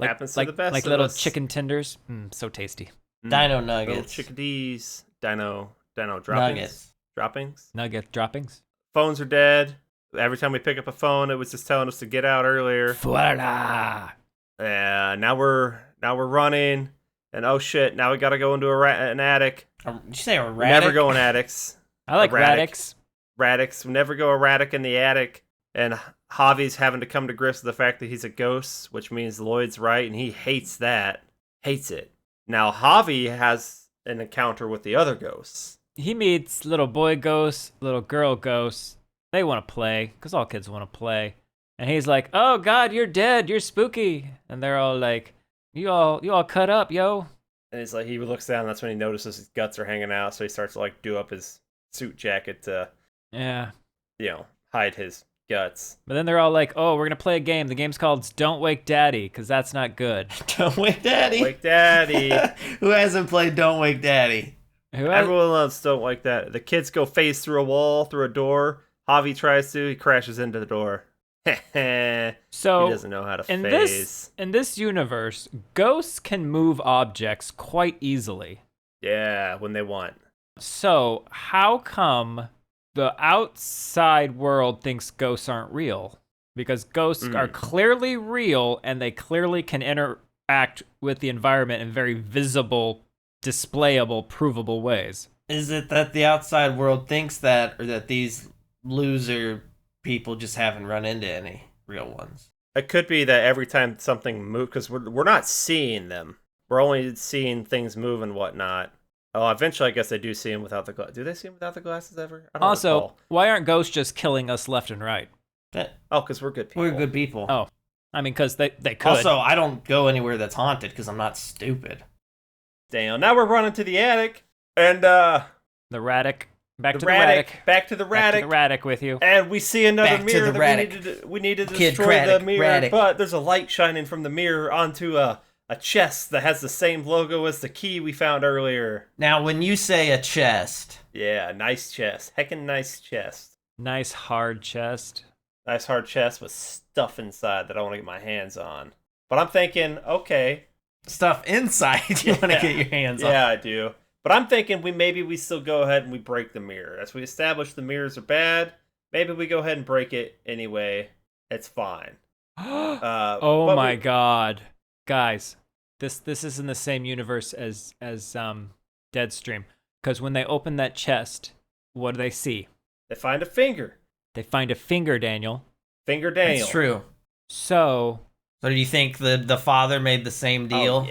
Happens to the best like of little us. chicken tenders. So tasty. Dino Little nuggets. chickadees. Dino droppings. Nuggets. Droppings. Nugget droppings. Phones are dead. Every time we pick up a phone, it was just telling us to get out earlier. Voila. Yeah, now we're running, and oh shit, now we gotta go into an attic. Did you say erratic? We never go in attics. I like Erratic. radix. Radix. We never go erratic in the attic. And Javi's having to come to grips with the fact that he's a ghost, which means Lloyd's right, and he hates that. Hates it. Now Javi has an encounter with the other ghosts. he meets little boy ghosts, little girl ghosts. They want to play, because all kids want to play. And he's like, oh, God, you're dead. You're spooky. And they're all like, you all cut up, yo. And he's like, he looks down, and that's when he notices his guts are hanging out, so he starts to like do up his suit jacket to, Yeah. Hide his guts. But then they're all like, oh, we're going to play a game. The game's called Don't Wake Daddy, because that's not good. Don't Wake Daddy. Wake Daddy. Who hasn't played Don't Wake Daddy? Everyone loves Don't Wake Daddy. The kids go phase through a wall, through a door. Javi tries to. He crashes into the door. So he doesn't know how to phase. In this universe, ghosts can move objects quite easily. Yeah, when they want. So how come the outside world thinks ghosts aren't real? Because ghosts are clearly real, and they clearly can interact with the environment in very visible, displayable, provable ways. Is it that the outside world thinks that, or that these loser people just haven't run into any real ones? It could be that every time something moves, because we're not seeing them. We're only seeing things move and whatnot. Oh, eventually I guess they do see him without the glasses. Do they see him without the glasses ever? I don't Also, recall. why aren't ghosts just killing us left and right? Because we're good people. We're good people. Oh, I mean, because they could. Also, I don't go anywhere that's haunted because I'm not stupid. Damn, now we're running to the attic. And, the Radic. Back to the Radic. Back to the Radic. Back to the Radic with you. And we see another Back to mirror the that Radic. we need to Kid destroy Craddock, the mirror. Radic. But there's a light shining from the mirror onto a chest that has the same logo as the key we found earlier. Now, when you say a chest... Yeah, nice chest. Heckin' nice chest. Nice hard chest. Nice hard chest with stuff inside that I want to get my hands on. But I'm thinking, okay. Stuff inside you want to get your hands on. Yeah, I do. But I'm thinking we still go ahead and we break the mirror. As we establish the mirrors are bad, maybe we go ahead and break it anyway. It's fine. Oh my god. Guys, this is in the same universe as Deadstream. Because when they open that chest, what do they see? They find a finger. They find a finger, Daniel. Finger Daniel. That's true. So do you think the father made the same deal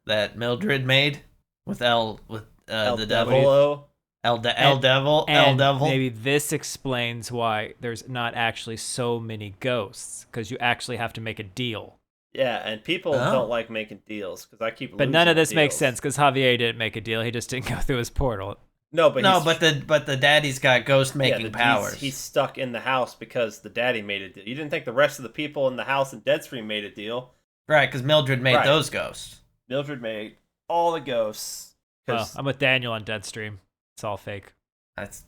that Mildred made with the devil? El Devil. Maybe this explains why there's not actually so many ghosts, because you actually have to make a deal. Yeah, and people don't like making deals because I keep. But none of this makes sense because Javier didn't make a deal. He just didn't go through his portal. But the daddy's got ghost making powers. He's stuck in the house because the daddy made a deal. You didn't think the rest of the people in the house in Deadstream made a deal, right? Because Mildred made those ghosts. Mildred made all the ghosts. Well, I'm with Daniel on Deadstream. It's all fake. That's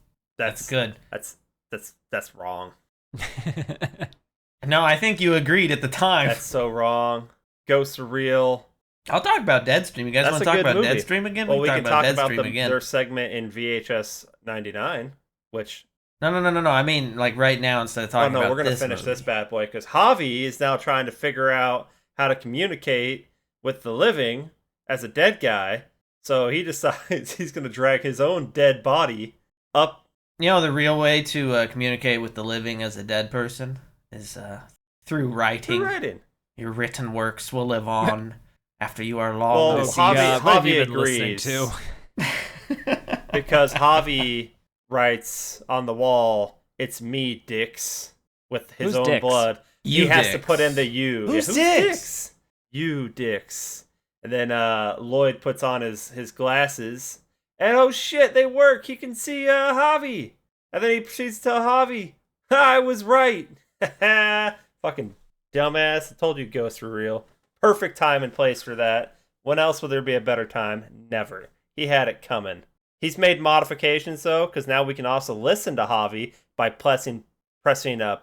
good. That's wrong. No, I think you agreed at the time. That's so wrong. Ghosts are real. I'll talk about Deadstream. You guys want to talk about Deadstream again? Well, we can talk about their segment in VHS 99, which... No. I mean, like right now instead of talking about we're going to finish this bad boy, because Javi is now trying to figure out how to communicate with the living as a dead guy. So he decides he's going to drag his own dead body up. You know, the real way to communicate with the living as a dead person is through writing. Through writing. Your written works will live on after you are long. Well, Javi agrees to. Because Javi writes on the wall, "It's me, Dix," with his own Dix? blood. He has to put in the "you." Who's Dix? You, Dix. And then Lloyd puts on his glasses, and oh shit, they work. He can see Javi, and then he proceeds to tell Javi, "I was right." Fucking dumbass! I told you ghosts were real. Perfect time and place for that. When else would there be a better time? Never. He had it coming. He's made modifications though, because now we can also listen to Javi by pressing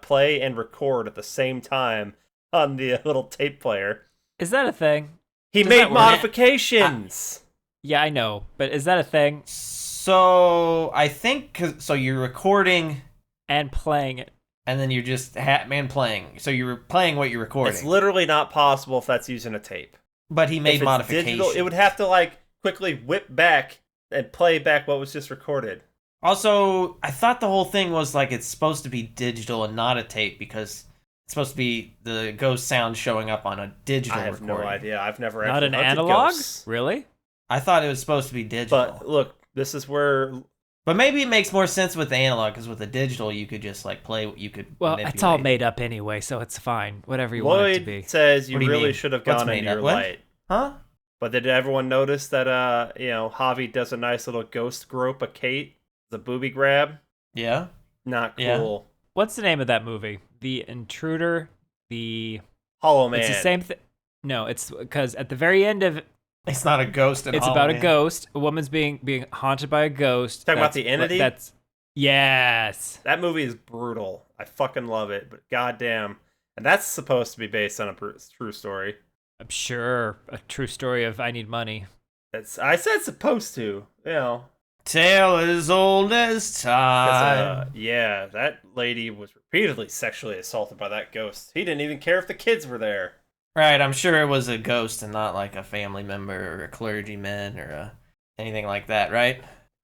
play and record at the same time on the little tape player. Is that a thing? He made modifications. Yeah, I know, but is that a thing? So I think so. You're recording and playing it, and then you're just playing. So you're playing what you're recording. It's literally not possible if that's using a tape. But he made modifications. Digital, it would have to like quickly whip back and play back what was just recorded. Also, I thought the whole thing was like it's supposed to be digital and not a tape because it's supposed to be the ghost sound showing up on a digital recording. I have no idea. I've never not actually an analog. Ghosts. Really? I thought it was supposed to be digital. But look, this is where But maybe it makes more sense with the analog, because with the digital, you could just like play. You could. Well, manipulate. it's all made up anyway, so it's fine. Whatever you want it to be. Lloyd says you What do you really mean? should have What's gone made into up? your What? light. Huh? But did everyone notice that, Javi does a nice little ghost grope of Kate? The booby grab? Yeah. Not cool. Yeah. What's the name of that movie? The Intruder. Hollow Man. It's the same thing. No, it's because at the very end of It's not a ghost. it's about a ghost. A woman's being haunted by a ghost. Talking about the entity? Yes. That movie is brutal. I fucking love it, but goddamn. And that's supposed to be based on a true story. I'm sure a true story of I need money. I said supposed to, Tale as old as time. Yeah, that lady was repeatedly sexually assaulted by that ghost. He didn't even care if the kids were there. Right, I'm sure it was a ghost and not like a family member or a clergyman or anything like that, right?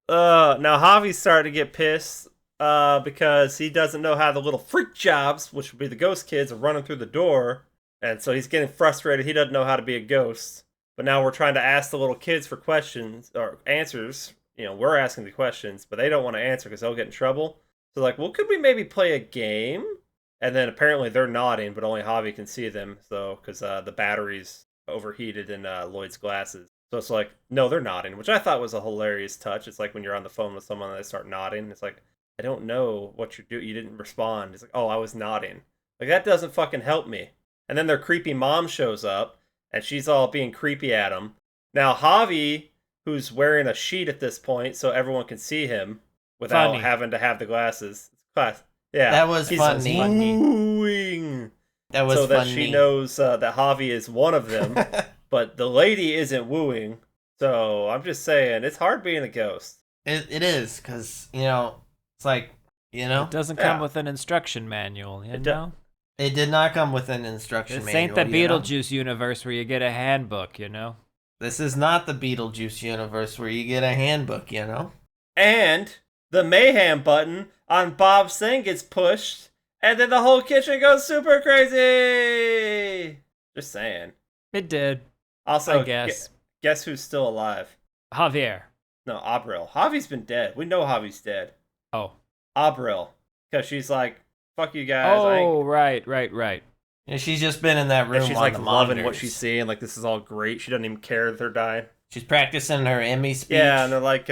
Now Javi's starting to get pissed because he doesn't know how the little freak jobs, which would be the ghost kids, are running through the door. And so he's getting frustrated. He doesn't know how to be a ghost. But now we're trying to ask the little kids for questions or answers. We're asking the questions, but they don't want to answer because they'll get in trouble. So like, well, could we maybe play a game? And then apparently they're nodding, but only Javi can see them. So, because the battery's overheated in Lloyd's glasses. So it's like, no, they're nodding, which I thought was a hilarious touch. It's like when you're on the phone with someone and they start nodding. It's like, I don't know what you're doing. You didn't respond. It's like, oh, I was nodding. Like, that doesn't fucking help me. And then their creepy mom shows up, and she's all being creepy at him. Now, Javi, who's wearing a sheet at this point so everyone can see him without having to have the glasses. Yeah, that was he's funny. Wooing. That was so that funny. she knows that Javi is one of them, but the lady isn't wooing. So I'm just saying, it's hard being a ghost. It is, because, it's like, It doesn't come with an instruction manual, you know? It did not come with an instruction This manual. ain't the Beetlejuice universe where you get a handbook, you know? This is not the Beetlejuice universe where you get a handbook, And the mayhem button on Bob's thing gets pushed, and then the whole kitchen goes super crazy! Just saying. It did. Also, I guess. Guess who's still alive? Javier. No, Abril. Javi's been dead. We know Javi's dead. Oh. Abril. Because she's like, fuck you guys. Oh, right. Yeah, she's just been in that room. And she's on like the loving what monitors. she's seeing. Like, this is all great. She doesn't even care that they're dying. She's practicing her Emmy speech. Yeah, and they're like,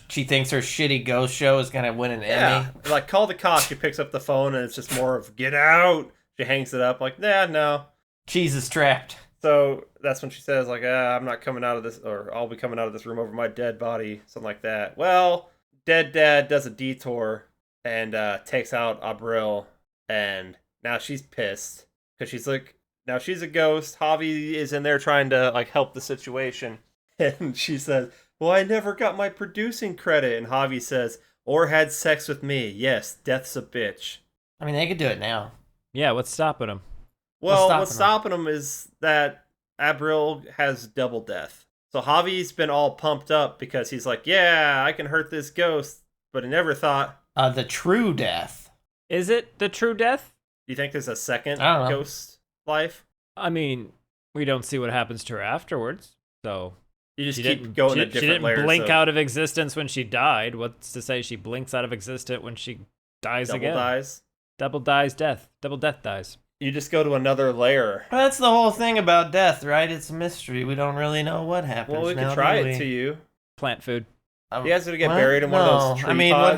She thinks her shitty ghost show is gonna win an Emmy. Like, call the cops. She picks up the phone, and it's just more of, get out. She hangs it up, like, nah, no. Cheese is trapped. So that's when she says, like, I'm not coming out of this, or I'll be coming out of this room over my dead body, something like that. Well, Dead Dad does a detour and takes out Abril, and now she's pissed because she's like, now she's a ghost. Javi is in there trying to like help the situation, and she says, well, I never got my producing credit. And Javi says, or had sex with me. Yes, death's a bitch. I mean, they could do it now. Yeah, what's stopping him? Well, what's stopping him is that Abril has double death. So Javi's been all pumped up because he's like, yeah, I can hurt this ghost, but he never thought. The true death. Is it the true death? Do you think there's a second ghost life? I mean, we don't see what happens to her afterwards, so you just keep going to different layers. She didn't blink out of existence when she died. What's to say she blinks out of existence when she dies again? Double dies death. Double death dies. You just go to another layer. Well, that's the whole thing about death, right? It's a mystery. We don't really know what happens. Well, we can try it to you. Plant food. You guys are gonna get buried in one of those tree pods?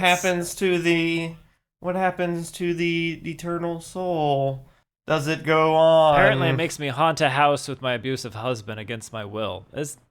what happens to the eternal soul? Does it go on? Apparently, it makes me haunt a house with my abusive husband against my will.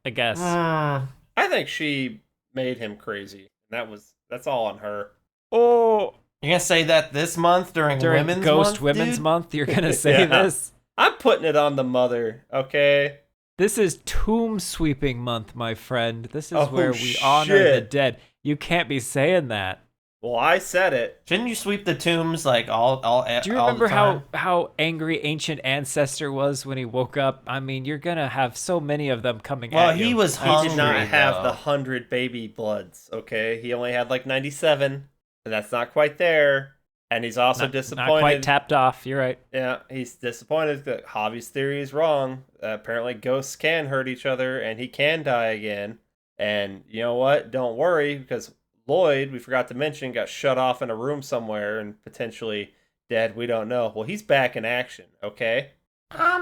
I guess. I think she made him crazy. That's all on her. Oh, you're gonna say that this month during Women's Ghost Month, Women's dude? Month? You're gonna say this? I'm putting it on the mother. Okay. This is Tomb Sweeping Month, my friend. This is where we honor the dead. You can't be saying that. Well, I said it. Shouldn't you sweep the tombs like all Do you remember how angry Ancient Ancestor was when he woke up? I mean, you're gonna have so many of them coming at you. Well, he was hungry. He did not have the 100 baby bloods, okay? He only had like 97, and that's not quite there. And he's also disappointed. Not quite tapped off, you're right. Yeah, he's disappointed that Javi's theory is wrong. Apparently ghosts can hurt each other, and he can die again. And you know what? Don't worry, because Lloyd, we forgot to mention, got shut off in a room somewhere and potentially dead. We don't know. Well, he's back in action, okay?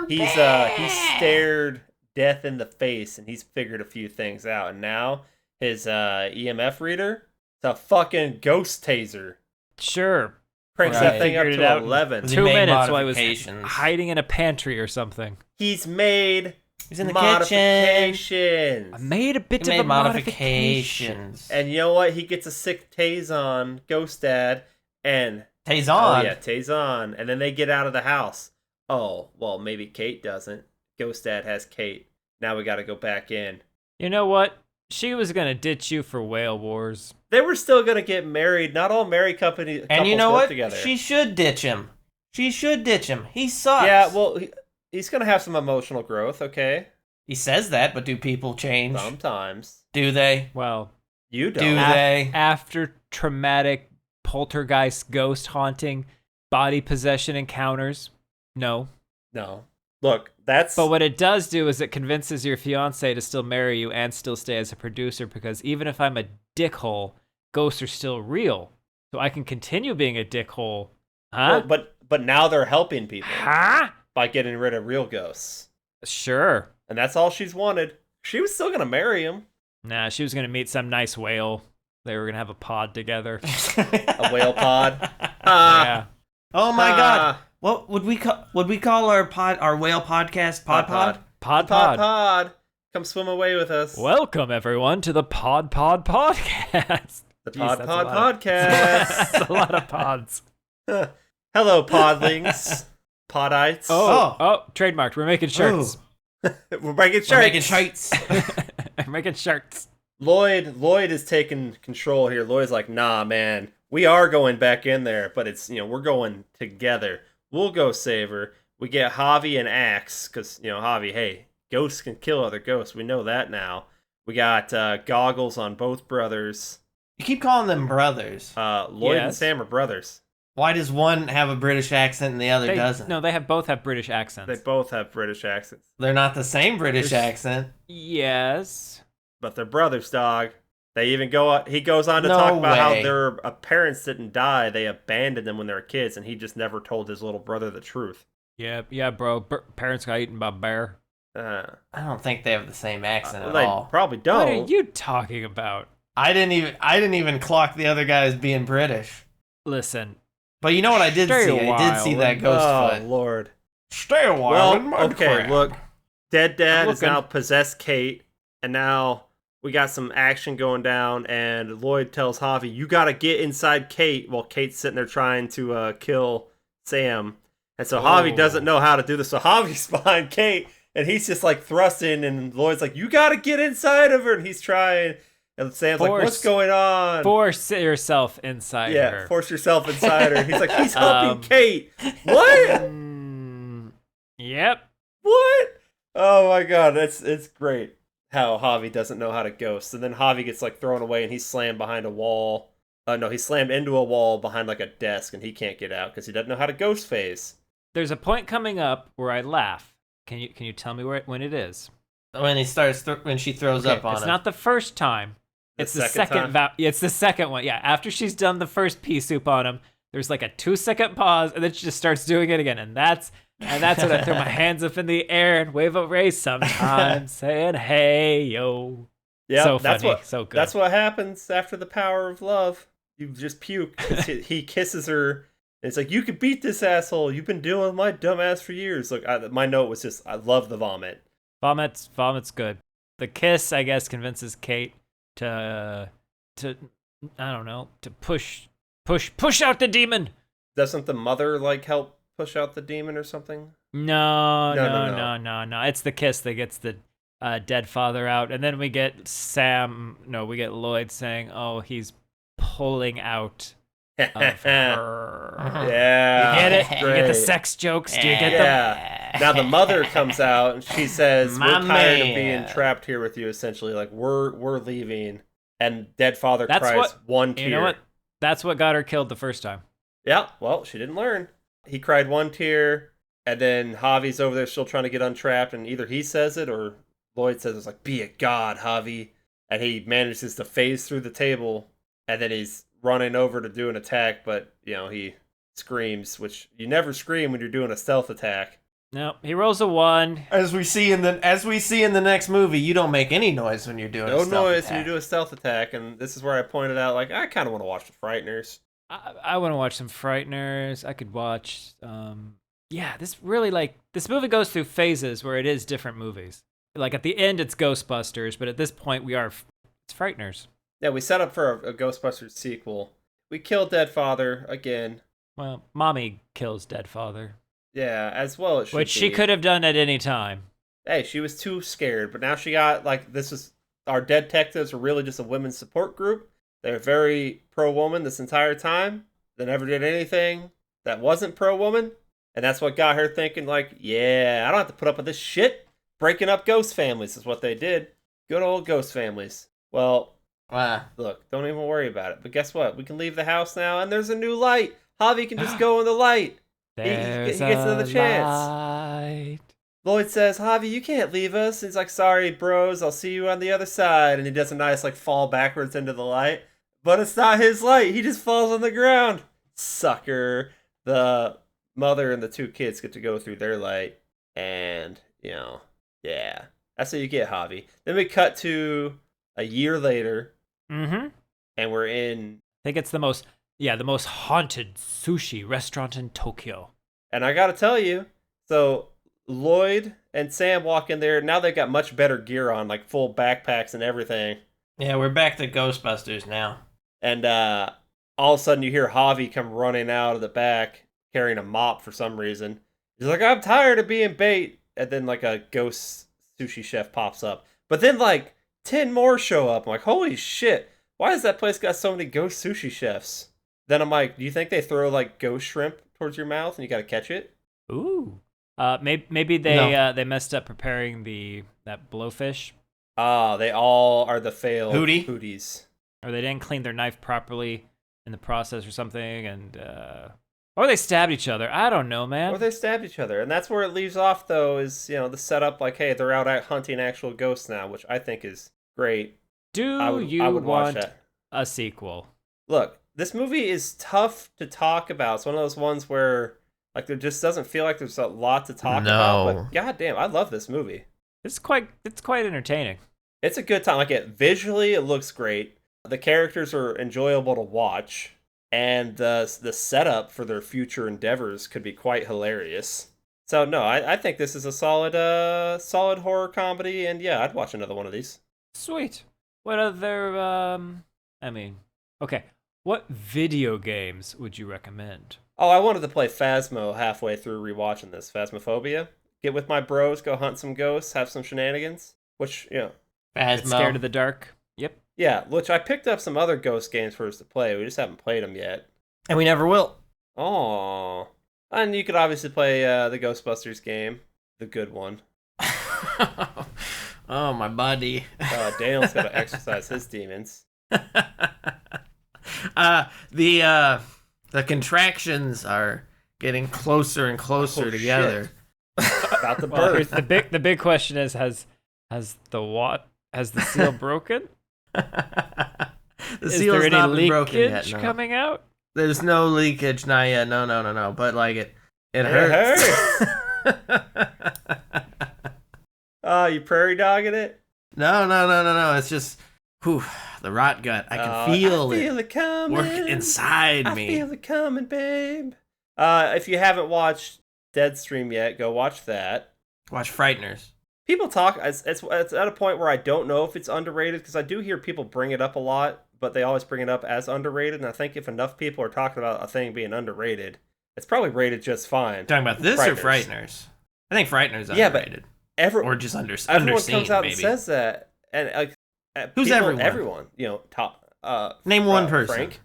He's stared death in the face and he's figured a few things out. And now his EMF reader, it's a fucking ghost taser. Sure. Cranks that thing up Figured it to out in 11. 2 minutes while I was modifications. hiding in a pantry or something. He's made He's in the modifications. I made a bit He of made a modification. modifications. And you know what? He gets a sick Tazon, Ghost Dad, and Tazon. oh yeah, Tazon. And then they get out of the house. Oh, well, maybe Kate doesn't. Ghost Dad has Kate. Now we gotta go back in. You know what? She was gonna ditch you for Whale Wars. They were still gonna get married. Not all married couples And you know work what? together. She should ditch him. She should ditch him. He sucks. Yeah, well, he's gonna have some emotional growth, okay? He says that, but do people change? Sometimes. Do they? Well, You don't. Do they? after traumatic poltergeist ghost haunting body possession encounters, no. No. Look, that's... But what it does do is it convinces your fiance to still marry you and still stay as a producer, because even if I'm a dickhole, ghosts are still real. So I can continue being a dickhole. Huh? Well, but now they're helping people Huh? by getting rid of real ghosts. Sure. And that's all she's wanted. She was still gonna marry him. Nah, she was going to meet some nice whale. They were going to have a pod together. A whale pod. Yeah. Oh my god. What would we call our whale podcast? Pod? Pod. Come swim away with us. Welcome, everyone, to the Pod Podcast. The Jeez, Pod that's Pod a lot Podcast. That's a lot of pods. Hello, podlings. Podites. Oh, trademarked. We're making shirts. We're making shirts. We're making shirts. We're making shirts. Lloyd is taking control here. Lloyd's like, nah, man. We are going back in there, but it's, we're going together. We'll go save her. We get Javi and Axe, because, Javi, hey, ghosts can kill other ghosts. We know that now. We got goggles on both brothers. You keep calling them brothers. Lloyd and Yes. Sam are brothers. Why does one have a British accent and the other doesn't? No, they both have British accents. They both have British accents. They're not the same British accent. Yes. But they're brothers, dog. He goes on to No talk about how way. their parents didn't die. They abandoned them when they were kids, and he just never told his little brother the truth. Yeah, bro. Parents got eaten by a bear. I don't think they have the same accent at They all. probably don't. What are you talking about? I didn't even clock the other guy as being British. Listen. But you know what I did Stay see? a I did see while. that ghost Oh, foot. Lord. Stay a while. in Well, my okay, crap. look. Dead Dad I'm has looking. now possessed Kate, and now we got some action going down, and Lloyd tells Javi, you gotta get inside Kate, while Kate's sitting there trying to kill Sam. And so Javi doesn't know how to do this, so Javi's behind Kate, and he's just like thrusting, and Lloyd's like, you gotta get inside of her, and he's trying, and Sam's like, what's going on? Force yourself inside her. Force yourself inside her. He's like, he's helping Kate. What? Yep. What? Oh my god, it's great how Javi doesn't know how to ghost. And then Javi gets like thrown away and he's slammed behind a wall. No, he's slammed into a wall behind like a desk and he can't get out because he doesn't know how to ghost phase. There's a point coming up where I laugh. Can you tell me when it is? When he starts, when she throws up on It's him. not the first time. It's the second. It's the second one. Yeah, after she's done the first pea soup on him, there's like a 2-second pause, and then she just starts doing it again, and that's when I throw my hands up in the air and wave a race sometimes, saying "Hey yo." Yeah, so that's funny, what so good. That's what happens after the power of love. You just puke. He kisses her. And it's like, you could beat this asshole. You've been dealing with my dumb ass for years. Look, my note was just, I love the vomit. Vomit's good. The kiss, I guess, convinces Kate to I don't know, to push out the demon. Doesn't the mother like help push out the demon or something? No. No. It's the kiss that gets the dead father out, and then we get Lloyd saying, "Oh, he's pulling out of her." Yeah. You get it? You get the great. sex jokes? Do you get them? Yeah. Now the mother comes out and she says, My "We're tired man. of being trapped here with you." Essentially, like we're leaving. And dead father That's cries one tear. You know what? That's what got her killed the first time. Yeah. Well, she didn't learn. He cried one tear, and then Javi's over there still trying to get untrapped, and either he says it or Lloyd says it's like, "Be a god, Javi," and he manages to phase through the table and then he's running over to do an attack, but he screams, which you never scream when you're doing a stealth attack. No, he rolls a 1. As we see in the next movie, you don't make any noise when you're doing a stealth noise attack. when you do a stealth attack, and this is where I pointed out, like, I kind of want to watch The Frighteners. I want to watch some Frighteners. I could watch. This really this movie goes through phases where it is different movies. Like at the end, it's Ghostbusters, but at this point, it's Frighteners. Yeah, we set up for a Ghostbusters sequel. We kill Dead Father again. Well, Mommy kills Dead Father. Yeah, as well it should Which she could have done at any time. Hey, she was too scared, but now she got, our Deadtectives are really just a women's support group. They're very pro-woman this entire time. They never did anything that wasn't pro-woman. And that's what got her thinking, like, yeah, I don't have to put up with this shit. Breaking up ghost families is what they did. Good old ghost families. Well, look, don't even worry about it. But guess what? We can leave the house now, and there's a new light. Javi can just go in the light. He gets another chance. Light. Lloyd says, Javi, you can't leave us. He's like, sorry, bros, I'll see you on the other side. And he does a nice, fall backwards into the light. But it's not his light. He just falls on the ground. Sucker. The mother and the 2 kids get to go through their light. And, yeah. That's what you get, Javi. Then we cut to a year later. Mm-hmm. And we're in... I think it's the most haunted sushi restaurant in Tokyo. And I gotta tell you, so Lloyd and Sam walk in there. Now they've got much better gear on, like full backpacks and everything. Yeah, we're back to Ghostbusters now. And all of a sudden you hear Javi come running out of the back carrying a mop for some reason. He's like, I'm tired of being bait. And then a ghost sushi chef pops up. But then 10 more show up. I'm like, holy shit. Why has that place got so many ghost sushi chefs? Then I'm like, do you think they throw ghost shrimp towards your mouth and you gotta catch it? Ooh. Maybe they messed up preparing that blowfish. They all are the failed hooties. Or they didn't clean their knife properly in the process or something, and or they stabbed each other. I don't know, man. Or they stabbed each other. And that's where it leaves off, though, is, the setup, hey, they're out hunting actual ghosts now, which I think is great. I would want a sequel? Look, this movie is tough to talk about. It's one of those ones where, there just doesn't feel like there's a lot to talk about. But goddamn, I love this movie. It's quite entertaining. It's a good time. Visually, it looks great. The characters are enjoyable to watch, and the setup for their future endeavors could be quite hilarious. So no, I think this is a solid horror comedy, and yeah, I'd watch another one of these. Sweet. What other okay. What video games would you recommend? Oh, I wanted to play Phasmo halfway through rewatching this. Phasmophobia. Get with my bros, go hunt some ghosts, have some shenanigans. Which, Phasmo. Scared of the dark. Yep. Yeah, which I picked up some other ghost games for us to play. We just haven't played them yet. And we never will. Oh. And you could obviously play the Ghostbusters game. The good one. Oh, my buddy. Daniel's got to exercise his demons. The contractions are getting closer and closer together. About the birth. The big question is, has the seal broken? The seal has not been broken yet. Is there any leakage coming out? There's no leakage, not yet. No. But it hurts. Oh, you prairie dogging it? No. It's just, the rot gut. I can feel it. I feel it coming. Work inside me. I feel it coming, babe. If you haven't watched Deadstream yet, go watch that. Watch Frighteners. People talk. It's at a point where I don't know if it's underrated, because I do hear people bring it up a lot, but they always bring it up as underrated. And I think if enough people are talking about a thing being underrated, it's probably rated just fine. Talking about this or Frighteners? I think Frighteners underrated. Or just underseen. Everyone comes out and says that, and who's everyone? Everyone, top. Name one person. Frank.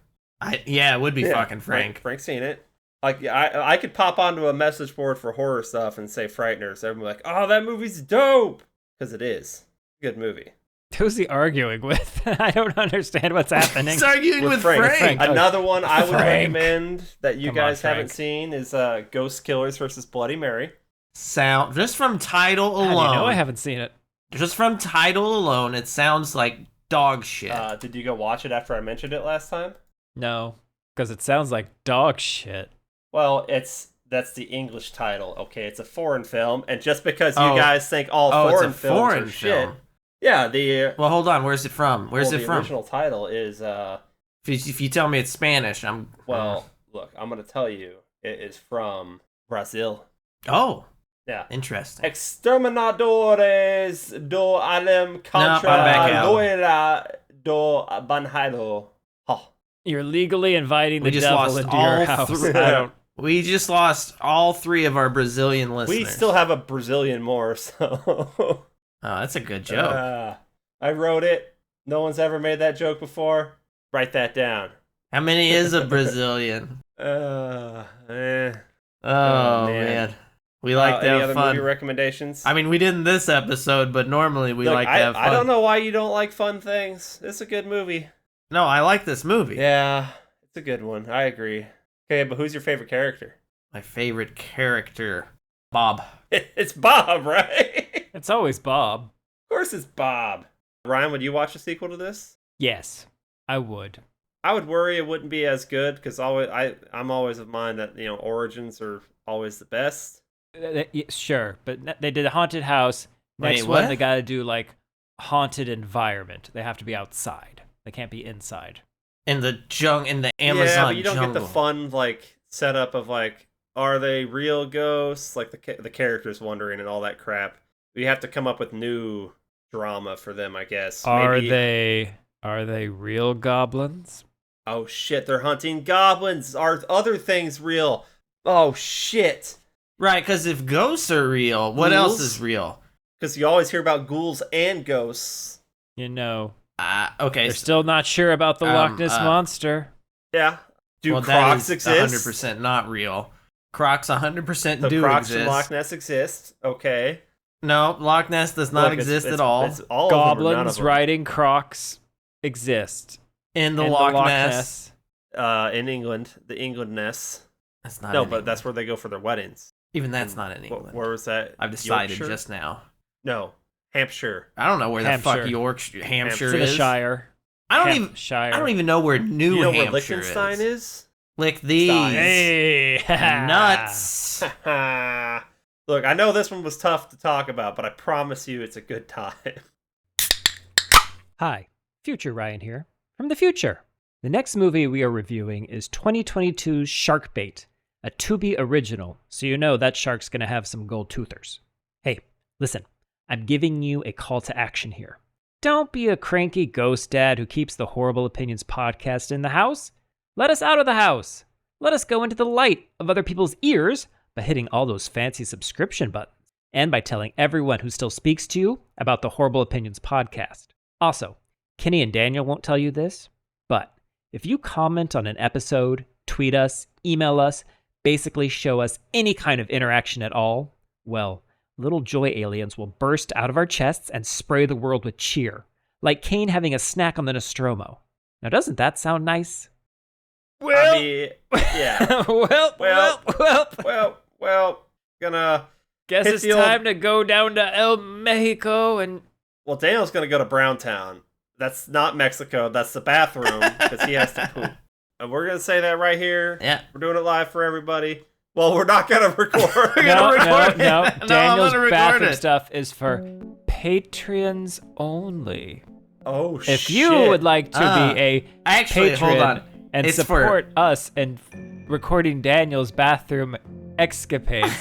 It would be fucking Frank. Frank's seen it. I could pop onto a message board for horror stuff and say Frighteners. Everyone like, oh, that movie's dope, because it is. Good movie. Who's he arguing with? I don't understand what's happening. He's arguing with Frank. Another one I would recommend that you guys haven't seen is Ghost Killers versus Bloody Mary. Just from title alone. How do you know I haven't seen it? Just from title alone, it sounds like dog shit. Did you go watch it after I mentioned it last time? No, because it sounds like dog shit. Well, that's the English title. Okay, it's a foreign film, and just because you guys think all foreign it's a films foreign are film. shit, yeah. Well, hold on. Where's it from? The original title is If you tell me it's Spanish, I'm. Well, look, I'm gonna tell you. It is from Brazil. Oh. Yeah. Interesting. Exterminadores do Alem contra out. Loira do Banhado. Oh. You're legally inviting the We just devil lost into your all house. three. I don't. We just lost all 3 of our Brazilian listeners. We still have a Brazilian more, so. Oh, that's a good joke. I wrote it. No one's ever made that joke before. Write that down. How many is a Brazilian? Oh, man. We like to any have other fun. movie recommendations? I mean, we didn't this episode, but normally we Look, like to have fun. I don't know why you don't like fun things. It's a good movie. No, I like this movie. Yeah, it's a good one. I agree. Okay, but who's your favorite character? My favorite character, Bob. It's Bob, right? It's always Bob. Of course it's Bob. Ryan, would you watch a sequel to this? Yes, I would. I would worry it wouldn't be as good because I'm always of mind that origins are always the best. Sure, but they did a haunted house. Next Wait, one, what? they got to do like haunted environment. They have to be outside. They can't be inside. In the Amazon yeah, but you don't jungle. get the fun setup of are they real ghosts? Like the characters wondering and all that crap. We have to come up with new drama for them, I guess. Are Maybe... they real goblins? Oh shit, they're hunting goblins. Are other things real? Oh shit. Right, because if ghosts are real, what else is real? Because you always hear about ghouls and ghosts. Okay. They're still not sure about the Loch Ness Monster. Yeah. Do Crocs that is exist? 100% not real. Crocs 100% The do Crocs exist. from Loch Ness exist. Okay. No, Loch Ness does not exist at all. It's all of them or none of Goblins them. riding Crocs exist. In the In Loch Ness. In England, the England Ness. That's not. No, in but England. that's where they go for their weddings. Even that's not in England. Where was that? I've decided Yorkshire? just now. No, Hampshire. I don't know where the fuck Hampshire. Hampshire It's in the is. Shire. I don't even know where New You know where Hampshire Liechtenstein is? Lick these Hey, nuts. Look, I know this one was tough to talk about, but I promise you it's a good time. Hi, Future Ryan here, from the future. The next movie we are reviewing is 2022's Sharkbait, a Tubi original, so you know that shark's gonna have some gold toothers. Hey, listen, I'm giving you a call to action here. Don't be a cranky ghost dad who keeps the Horrible Opinions podcast in the house. Let us out of the house. Let us go into the light of other people's ears by hitting all those fancy subscription buttons and by telling everyone who still speaks to you about the Horrible Opinions podcast. Also, Kenny and Daniel won't tell you this, but if you comment on an episode, tweet us, email us, basically show us any kind of interaction at all, well, little joy aliens will burst out of our chests and spray the world with cheer, like Kane having a snack on the Nostromo. Now, doesn't that sound nice? Well, I mean, yeah. well, gonna guess hit it's the old- time to go down to El Mexico and... Well, Daniel's gonna go to Browntown. That's not Mexico. That's the bathroom because he has to poop. And we're gonna say that right here. Yeah. We're doing it live for everybody. Well, we're not gonna record. No, record no. it. No, Daniel's I'm gonna record bathroom it. stuff is for Patreons only. Oh shit! If you would like to be a Actually, patron hold on. and It's support us in recording Daniel's bathroom escapades,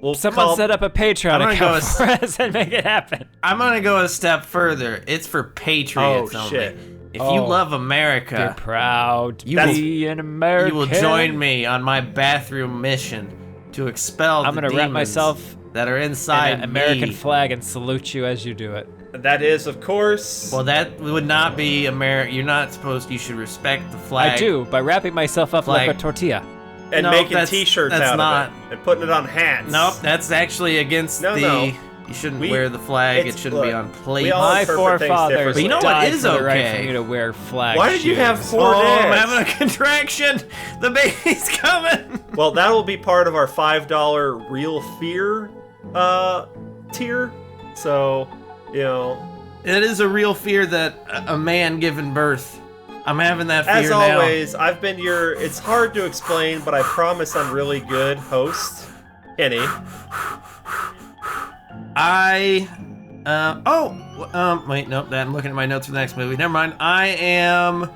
we'll someone set up a Patreon I'm gonna account go for us and make it happen. I'm gonna go a step further. It's for Patriots Oh, only. shit. If you love Be America, proud to You will- be an American. you will join me on my bathroom mission to expel I'm the gonna wrap demons myself that are in inside an American me. flag and salute you as you do it. That is, of course. Well, that would not be America. You're not supposed. You should respect the flag. I do, by wrapping myself up like Flag. a tortilla. and no, making that's- T-shirts that's out not- of it and putting it on hats. Nope, that's actually against No, the. no. You shouldn't We- wear the flag. It it's- shouldn't be look, on plates. we all My interpret things forefathers differently. But you know what died is for the right okay? for me to wear flag Why did you have shoes. four Oh, I'm dads? having a contraction. The baby's coming. Well, that will be part of our $5 Real Fear tier. So, It is a real fear that a man giving birth. I'm having that fear As now. always, I've been your, it's hard to explain, but I promise I'm really good host, Kenny. Wait, nope, I'm looking at my notes for the next movie. Never mind. I am,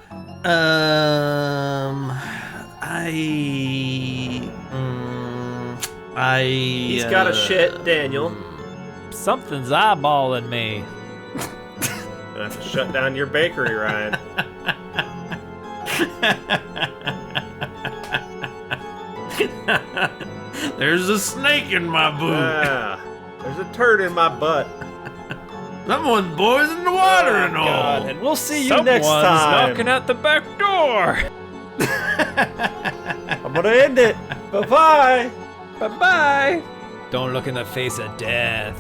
He's got a shit, Daniel. Something's eyeballing me. Gonna have to shut down your bakery, Ryan. There's a snake in my boot. There's a turd in my butt. Someone's poisoned the water and all. God, and we'll see you Someone's next time. knocking at the back door. I'm gonna end it. Bye-bye. Bye-bye. Don't look in the face of death.